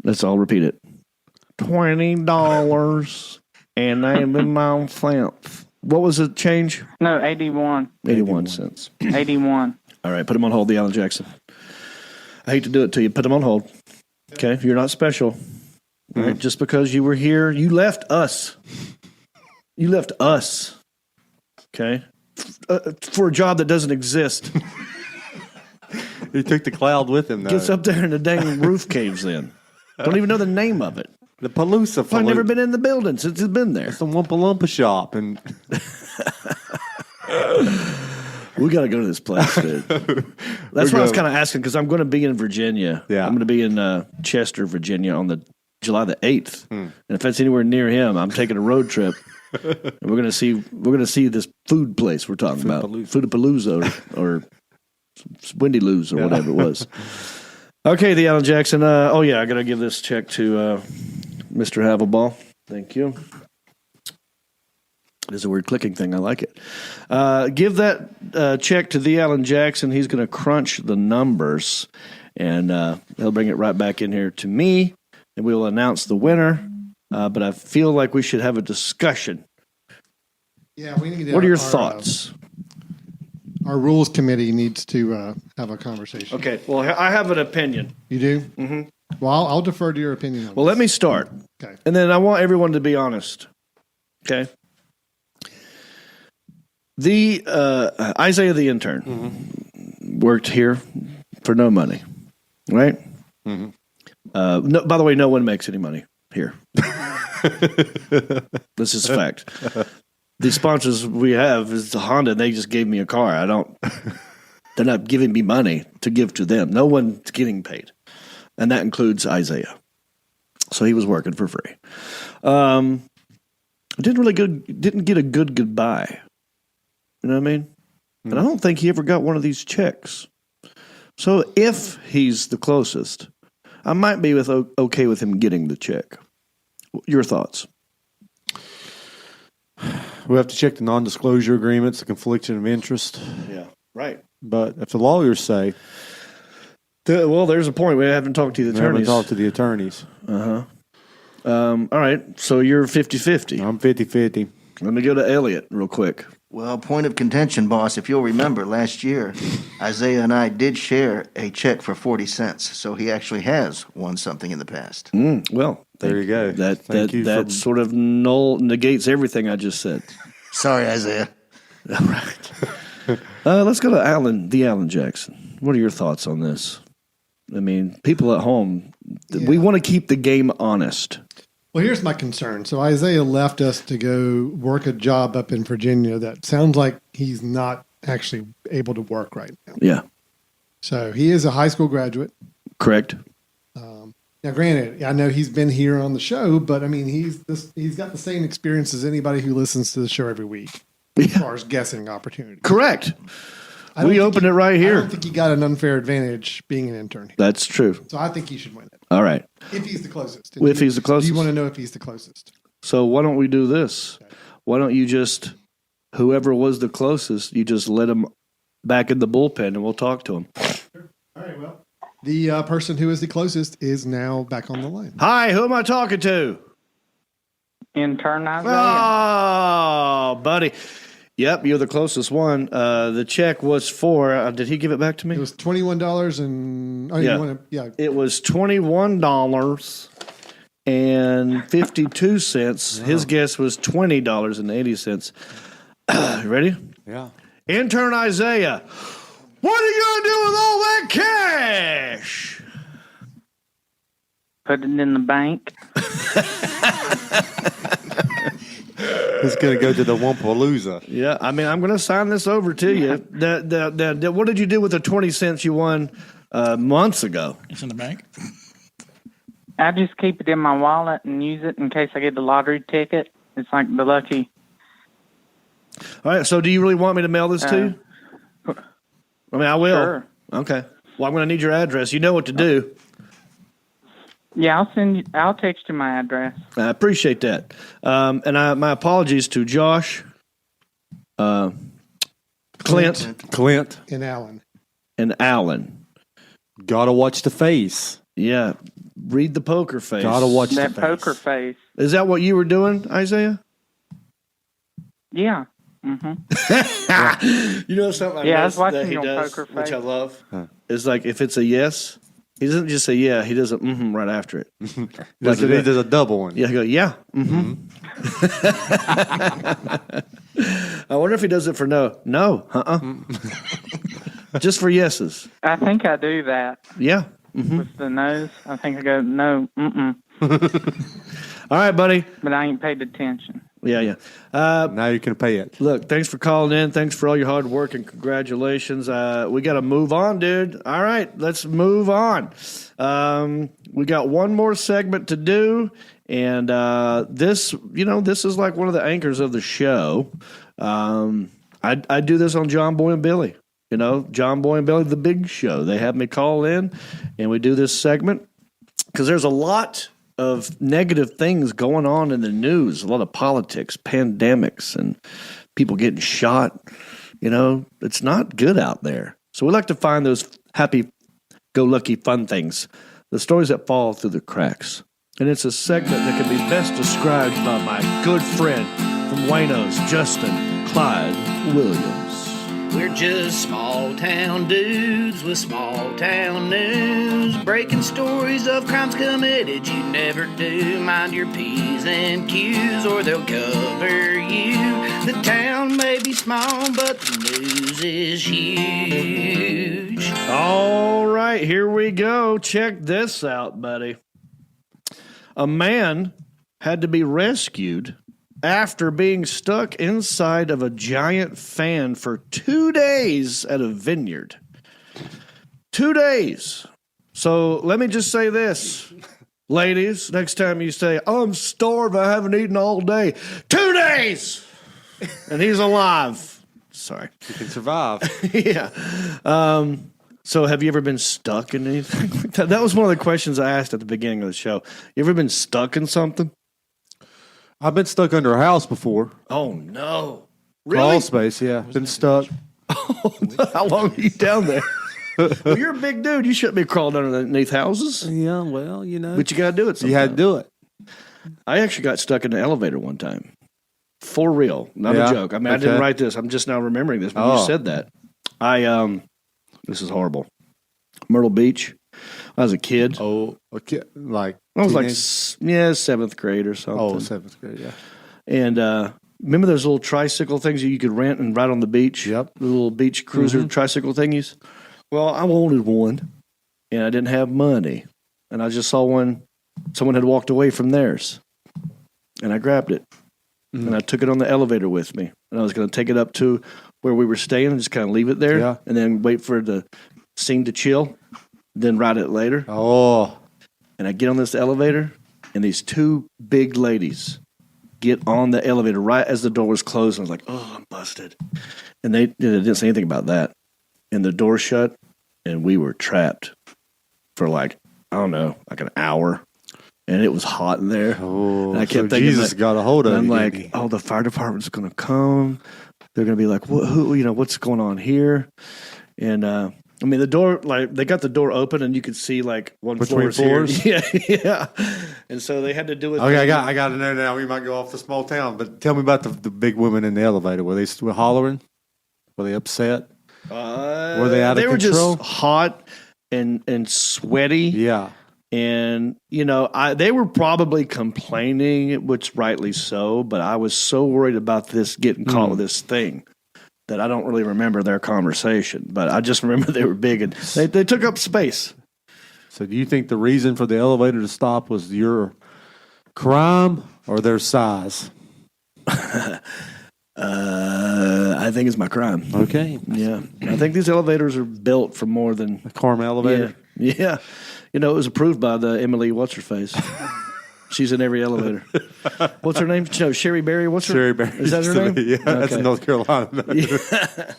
Let's all repeat it. $20.81. What was the change? No, 81. 81 cents. 81. All right, put him on hold, the Alan Jackson. I hate to do it to you. Put him on hold. Okay, you're not special. All right, just because you were here, you left us. Okay? for a job that doesn't exist. He took the cloud with him, though. Gets up there and the dang roof caves in. Don't even know the name of it. The Palooza. I've never been in the building since it's been there. It's the Wumpa Lumpa shop. And we got to go to this place, dude. That's what I was kind of asking, because I'm going to be in Virginia. Yeah. I'm going to be in Chester, Virginia on the July the 8th. And if that's anywhere near him, I'm taking a road trip. And we're going to see this food place we're talking about. Foodapalooza or Windy Loos or whatever it was. Okay, the Alan Jackson. I got to give this check to Mr. Havelball. Thank you. It is a weird clicking thing. I like it. Give that check to the Alan Jackson. He's going to crunch the numbers, and he'll bring it right back in here to me, and we will announce the winner. But I feel like we should have a discussion. Yeah, we need. What are your thoughts? Our rules committee needs to have a conversation. Okay. Well, I have an opinion. You do? Mm-hmm. Well, I'll defer to your opinion on Well, let me start. Okay. And then I want everyone to be honest. Okay. The Isaiah the intern worked here for no money, right? No, by the way, no one makes any money here. This is a fact. The sponsors we have is Honda, and they just gave me a car. They're not giving me money to give to them. No one's getting paid. And that includes Isaiah. So he was working for free. Didn't get a good goodbye. You know what I mean? And I don't think he ever got one of these checks. So if he's the closest, I might be okay with him getting the check. Your thoughts? we have to check the non-disclosure agreements, the confliction of interest. Yeah, right. But if the lawyers say... well, there's a point. We haven't talked to the attorneys. We haven't talked to the attorneys. Uh-huh. All right, so you're 50-50. I'm 50-50. Let me go to Elliot real quick. Well, point of contention, boss. If you'll remember, last year, Isaiah and I did share a check for 40 cents. So he actually has won something in the past. Well, there you go. That sort of negates everything I just said. Sorry, Isaiah. All right. Let's go to the Alan Jackson. What are your thoughts on this? I mean, people at home, we want to keep the game honest. Well, here's my concern. So Isaiah left us to go work a job up in Virginia that sounds like he's not actually able to work right now. Yeah. So he is a high school graduate. Correct. Now, granted, I know he's been here on the show, but I mean, he's got the same experience as anybody who listens to the show every week as far as guessing opportunities. Correct. We opened it right here. I don't think he got an unfair advantage being an intern here. That's true. So I think he should win it. All right. If he's the closest. If he's the closest. Do you want to know if he's the closest? So why don't we do this? Okay. Why don't you just, whoever was the closest, you just let him back in the bullpen and we'll talk to him. Sure. All right, well. The person who is the closest is now back on the line. Hi, who am I talking to? Intern Isaiah. Oh, buddy. Yep, you're the closest one. The check was for, did he give it back to me? It was $21 and, It was $21.52. His guess was $20.80. You ready? Yeah. Intern Isaiah, what are you going to do with all that cash? Put it in the bank. It's going to go to the Wumpalooza. Yeah, I mean, I'm going to sign this over to you. What did you do with the 20 cents you won months ago? It's in the bank. I just keep it in my wallet and use it in case I get the lottery ticket. It's like the lucky. All right, so do you really want me to mail this to you? I mean, I will. Sure. Okay. Well, I'm going to need your address. You know what to do. Yeah, I'll text you my address. I appreciate that. And my apologies to Josh, Clint, and Alan. Gotta watch the face. Yeah, read the poker face. Gotta watch that the poker face. Is that what you were doing, Isaiah? Yeah. Mm-hmm. You know something? I was watching that he your does, poker face, which I love. Is like if it's a yes. He doesn't just say yeah. He does a right after it. He does a double one. Yeah, I go yeah. I wonder wonder if he does it for no. No. Just for yeses. I think I do that Yeah. Mm-hmm. with the nose. I think I go, no, All right, buddy. but I ain't paid attention. Yeah. Now you can pay it. Look, thanks for calling in. Thanks for all your hard work and congratulations. We got to move on, dude. All right, let's move on. We got one more segment to do, and this is like one of the anchors of the show. I do this on John Boy and Billy. John Boy and Billy, the big show. They have me call in, and we do this segment because there's a lot of negative things going on in the news, a lot of politics, pandemics, and people getting shot. It's not good out there. So we like to find those happy-go-lucky fun things, the stories that fall through the cracks. And it's a segment that can be best described by my good friend from Wayno's, Justin Clyde Williams. We're just small town dudes with small town news, breaking stories of crimes committed you never do. Mind your P's and Q's or they'll cover you. The town may be small, but the news is huge. All right, here we go. Check this out, buddy. A man had to be rescued after being stuck inside of a giant fan for 2 days at a vineyard. 2 days. So let me just say this, ladies, next time you say, I'm starved, I haven't eaten all day. 2 days! And he's alive. Sorry. You can survive. Yeah. So have you ever been stuck in anything like that? That was one of the questions I asked at the beginning of the show. You ever been stuck in something? I've been stuck under a house before. Oh, no. Really? Crawl space, yeah. Been stuck. How long are you down there? Well, you're a big dude. You shouldn't be crawling underneath houses. Yeah, well, But you got to do it sometime. You had to do it. I actually got stuck in an elevator one time. For real. Not a joke. I mean, I didn't write this. I'm just now remembering this, but you said that. This is horrible. Myrtle Beach. I was a kid. Oh, a kid. Like I was like, seventh grade or something. Oh, seventh grade, yeah. And remember those little tricycle things that you could rent and ride on the beach? Yep. The little beach cruiser tricycle thingies? Well, I wanted one, and I didn't have money. And I just saw one. Someone had walked away from theirs. And I grabbed it. And I took it on the elevator with me. And I was going to take it up to where we were staying and just kind of leave it there. Yeah. And then wait for the scene to chill. Then ride it later. Oh. And I get on this elevator, and these two big ladies get on the elevator right as the door was closed. And I was like, oh, I'm busted. And they didn't say anything about that. And the door shut, and we were trapped for like an hour. And it was hot in there. Oh, and I kept thinking, Jesus got a hold of it. I'm like, oh, the fire department's going to come. They're going to be like, what's going on here? And I mean, the door, like, they got the door open, and you could see like one Between floor floors? here. Yeah. And so they had to do it. Okay, I got to know now. We might go off the small town, but tell me about the big women in the elevator. Were they still hollering? Were they upset? Were they out of control? They were just hot and sweaty. Yeah. And, they were probably complaining, which rightly so, but I was so worried about this getting caught with this thing that I don't really remember their conversation. But I just remember they were big and they took up space. So do you think the reason for the elevator to stop was your crime or their size? I think it's my crime. Okay. Yeah. I think these elevators are built for more than... A Karma elevator? Yeah. It was approved by the Emily What's-Her-Face. She's in every elevator. What's her name? No, Sherry Berry. Sherry Berry. Is that her name? Yeah, that's in North Carolina. Yeah.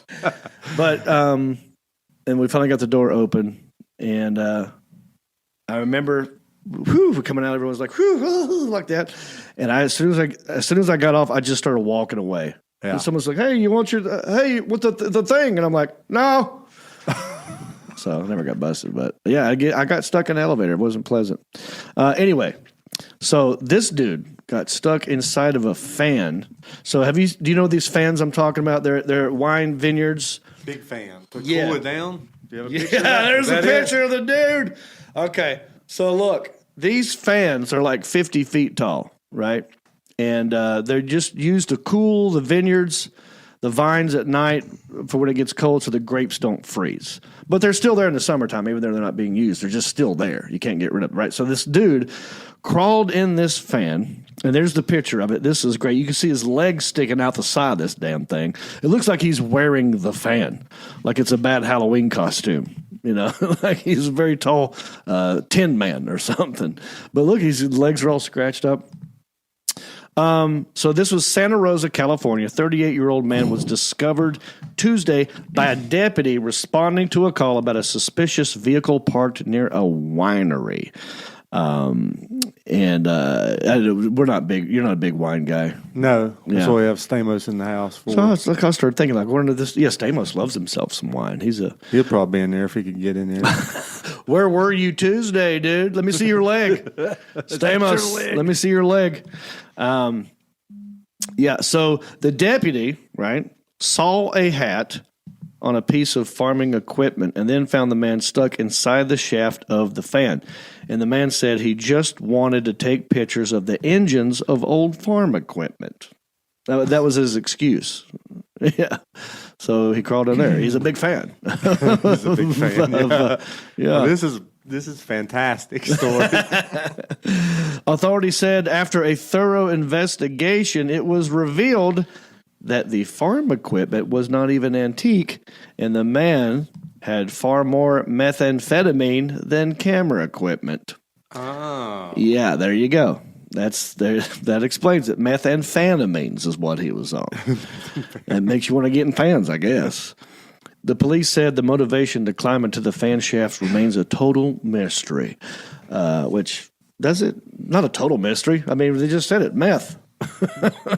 But, and we finally got the door open, and I remember, we're coming out, everyone's like, like that. And as soon as I got off, I just started walking away. Yeah. And someone's like, hey, you want your, what's the thing? And I'm like, no. So I never got busted, but yeah, I got stuck in an elevator. It wasn't pleasant. Anyway, so this dude got stuck inside of a fan. So do you know these fans I'm talking about? They're wine vineyards. Big fan. To Yeah. cool it down? Do you have a picture? Yeah, there's a picture of the dude. Okay, so look, these fans are like 50 feet tall, right? And they're just used to cool the vineyards. the vines at night for when it gets cold so the grapes don't freeze. But they're still there in the summertime, even though they're not being used. They're just still there. You can't get rid of them, right? So this dude crawled in this fan, and there's the picture of it. This is great. You can see his legs sticking out the side of this damn thing. It looks like he's wearing the fan, like it's a bad Halloween costume. You know, like he's a very tall Tin Man or something. But look, his legs are all scratched up. So this was Santa Rosa, California. 38-year-old man was discovered Tuesday by a deputy responding to a call about a suspicious vehicle parked near a winery. We're not big. You're not a big wine guy. No, Yeah. that's why we have Stamos in the house for. So I started thinking, like, where did this? Yeah, Stamos loves himself some wine. He'll probably be in there if he could get in there. Where were you Tuesday, dude? Let me see your leg. Stamos, let me see your leg. Yeah, so the deputy, right, saw a hat on a piece of farming equipment and then found the man stuck inside the shaft of the fan. And the man said he just wanted to take pictures of the engines of old farm equipment. That was his excuse. Yeah. So he crawled in there. He's a big fan. He's a big fan. Yeah. Well, this is fantastic story. Authorities said after a thorough investigation, it was revealed that the farm equipment was not even antique, and the man had far more methamphetamine than camera equipment. Oh. Yeah, there you go. That explains it. Methamphetamines is what he was on. That makes you want to get in fans, I guess. The police said the motivation to climb into the fan shaft remains a total mystery, which does it? Not a total mystery. I mean, they just said it, meth.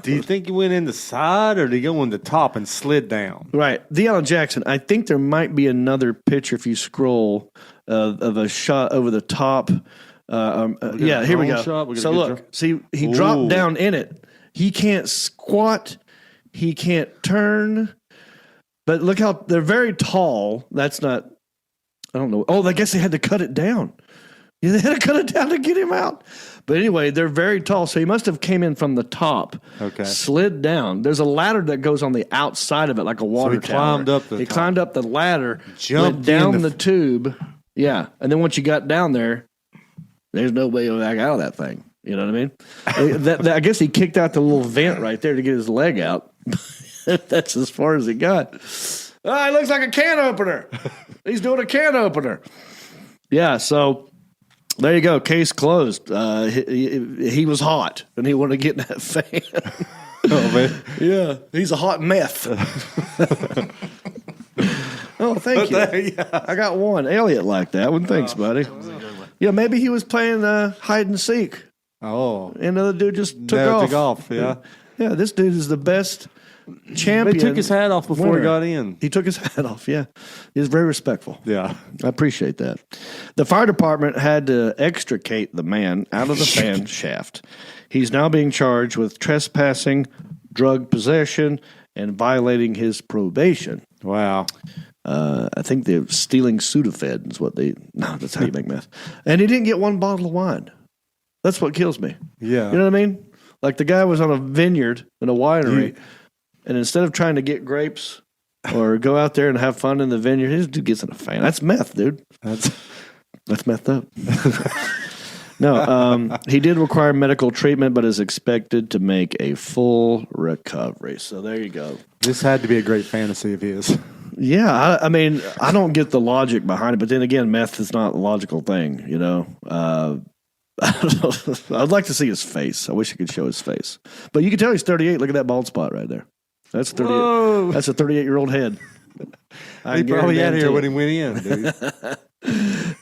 Do you think he went in the side or did he go in the top and slid down? Right. The Alan Jackson, I think there might be another picture if you scroll of a shot over the top. Yeah, here we go. So look, see, he dropped down in it. He can't squat. He can't turn. But look how they're very tall. That's not, I don't know. Oh, I guess they had to cut it down. Yeah, they had to cut it down to get him out. But anyway, they're very tall, so he must have came in from the top, slid down. There's a ladder that goes on the outside of it, like a water tower. He climbed up the ladder, went down the tube. Yeah, and then once you got down there, there's no way back out of that thing. You know what I mean? I guess he kicked out the little vent right there to get his leg out. That's as far as he got. Oh, it looks like a can opener. He's doing a can opener. Yeah, so there you go. Case closed. He was hot, and he wanted to get in that fan. Oh, man. Yeah, he's a hot meth. Oh, thank you. I got one. Elliot liked that one. Thanks, buddy. Yeah, maybe he was playing hide and seek. Oh. And another dude just took off. Yeah. Yeah, this dude is the best champion. They took his hat off before he got in. He took his hat off, yeah. He was very respectful. Yeah. I appreciate that. The fire department had to extricate the man out of the fan shaft. He's now being charged with trespassing, drug possession, and violating his probation. Wow. I think they're stealing Sudafed is what they... No, that's how you make meth. And he didn't get one bottle of wine. That's what kills me. Yeah. You know what I mean? Like the guy was on a vineyard in a winery, and instead of trying to get grapes or go out there and have fun in the vineyard, his dude gets in a fan. That's meth, dude. That's methed up. No, he did require medical treatment, but is expected to make a full recovery. So there you go. This had to be a great fantasy of his. Yeah, I mean, I don't get the logic behind it, but then again, meth is not a logical thing, you know. I'd like to see his face. I wish I could show his face, but you can tell he's 38. Look at that bald spot right there. That's 38. Whoa. That's a 38-year-old head. He probably had here when he went in, dude.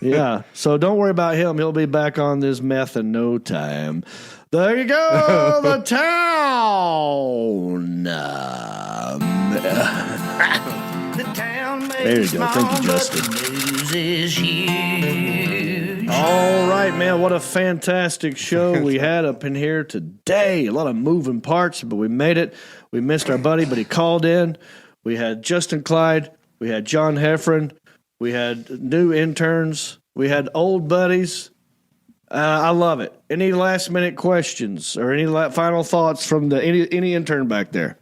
Yeah. So don't worry about him. He'll be back on this meth in no time. There you go. The town. There you go. Thank you, Justin. News is huge. All right, man. What a fantastic show we had up in here today. A lot of moving parts, but we made it. We missed our buddy, but he called in. We had Justin Clyde. We had John Heffron. We had new interns. We had old buddies. I love it. Any last minute questions or any final thoughts from any intern back there?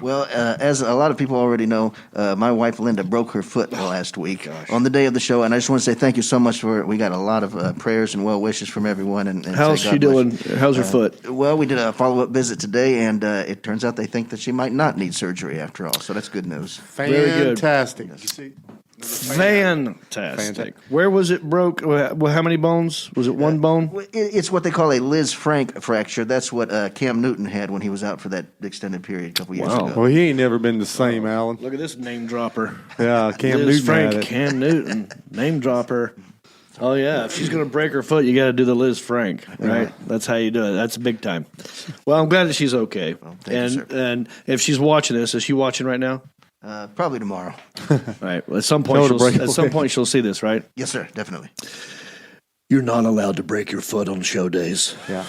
Well, as a lot of people already know, my wife Linda broke her foot last week on the day of the show, and I just want to say thank you so much for it. We got a lot of prayers and well wishes from everyone. And how's say she God doing? bless. How's her foot? Well, we did a follow-up visit today, and it turns out they think that she might not need surgery after all. So that's good news. Very good. Fantastic. You see? Fantastic. Where was it broke? Well, how many bones? Was it one bone? It's what they call a Liz Frank fracture. That's what Cam Newton had when he was out for that extended period a couple years ago. Well, he ain't never been the same, Alan. Look at this name dropper. Yeah, Cam Liz Newton Frank, had it. Cam Newton, name dropper. Oh yeah, if she's gonna break her foot, you got to do the Liz Frank, right? That's how you do it. That's big time. Well, I'm glad that she's okay. thank you, sir. And if she's watching this, is she watching right now? Probably tomorrow. All right. Well, at some point she'll see this, right? Yes, sir. Definitely. You're not allowed to break your foot on show days. Yeah.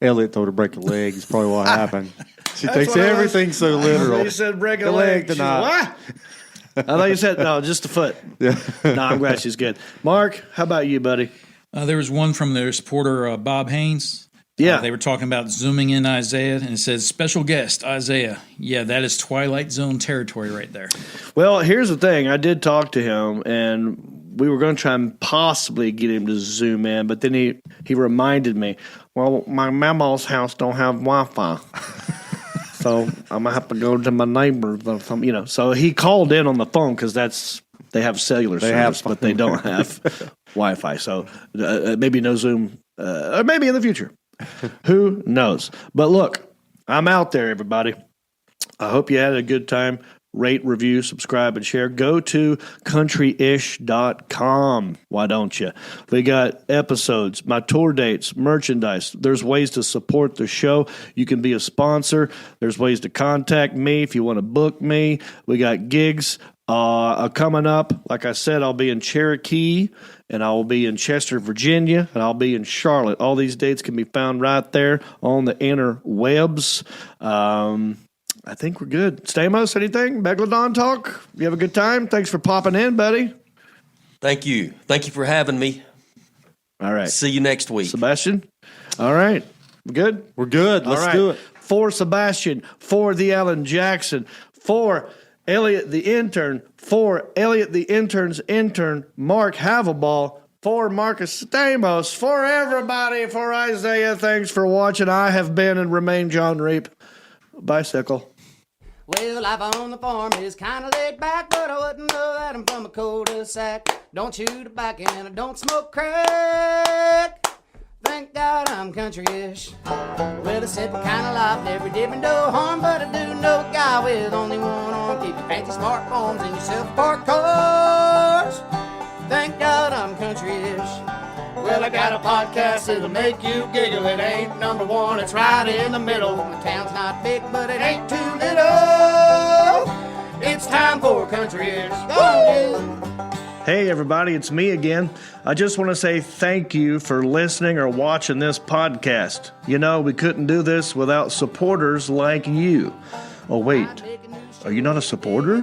Elliot told her to break a leg. Is probably what happened. She That's takes what I everything so literal. You said break a The leg leg tonight. What? I thought you said no, just the foot. Yeah. No, I'm glad she's good. Mark, how about you, buddy? There was one from their supporter, Bob Haynes. Yeah. They were talking about zooming in Isaiah, and it says, special guest, Isaiah. Yeah, that is Twilight Zone territory right there. Well, here's the thing. I did talk to him, and we were going to try and possibly get him to zoom in, but then he reminded me, well, my mama's house don't have Wi-Fi. So I'm going to have to go to my neighbor's or something, So he called in on the phone because they have cellular service, but they don't have Wi-Fi. So maybe no Zoom, or maybe in the future. Who knows? But look, I'm out there, everybody. I hope you had a good time. Rate, review, subscribe, and share. Go to countryish.com. Why don't you? We got episodes, my tour dates, merchandise. There's ways to support the show. You can be a sponsor. There's ways to contact me if you want to book me. We got gigs coming up. Like I said, I'll be in Cherokee, and I'll be in Chester, Virginia, and I'll be in Charlotte. All these dates can be found right there on the interwebs. I think we're good. Stamos, anything? Megalodon talk? You have a good time? Thanks for popping in, buddy. Thank you. Thank you for having me. All right. See you next week. Sebastian? All right. We good? We're good. Let's do it. For Sebastian, for the Alan Jackson, for Elliot the intern, for Elliot the intern's intern, Mark Havelball, for Marcus Stamos, for everybody, for Isaiah. Thanks for watching. I have been and remain Jon Reep. Bicycle. Well, life on the farm is kind of laid back, but I wouldn't know that I'm from a cul-de-sac. Don't chew tobacco and I don't smoke crack. Thank God I'm country-ish. Well, a simple kind of life, never did me no harm, but I do know a guy with only one arm. Keep your fancy smartphones and your self-parked cars. Thank God I'm country-ish. Well, I got a podcast that'll make you giggle. It ain't number one, it's right in the middle. The town's not big, but it ain't too little. It's time for country-ish. Go on, dude. Hey, everybody, it's me again. I just want to say thank you for listening or watching this podcast. We couldn't do this without supporters like you. Oh, wait, are you not a supporter?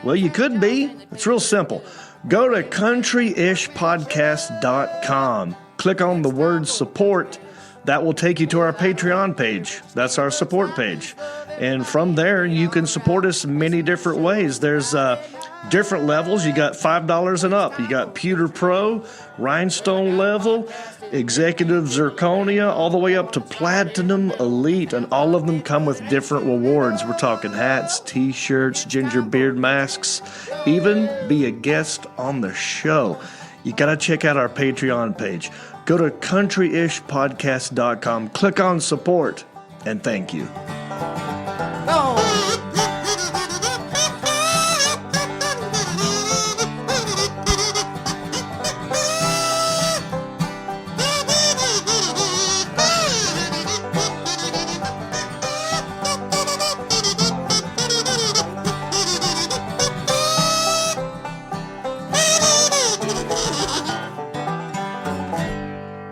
Well, you could be. It's real simple. Go to countryishpodcast.com. Click on the word support. That will take you to our Patreon page. That's our support page. And from there, you can support us many different ways. There's different levels. You got $5 and up. You got Pewter Pro, Rhinestone level, Executive Zirconia, all the way up to Platinum Elite. And all of them come with different rewards. We're talking hats, t-shirts, ginger beard masks, even be a guest on the show. You got to check out our Patreon page. Go to countryishpodcast.com, click on support, and thank you. Go on.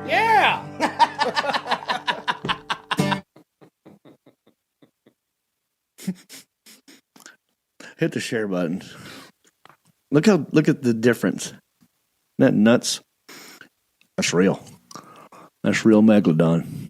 Yeah! Hit the share button. Look at the difference. Isn't that nuts? That's real. That's real Megalodon.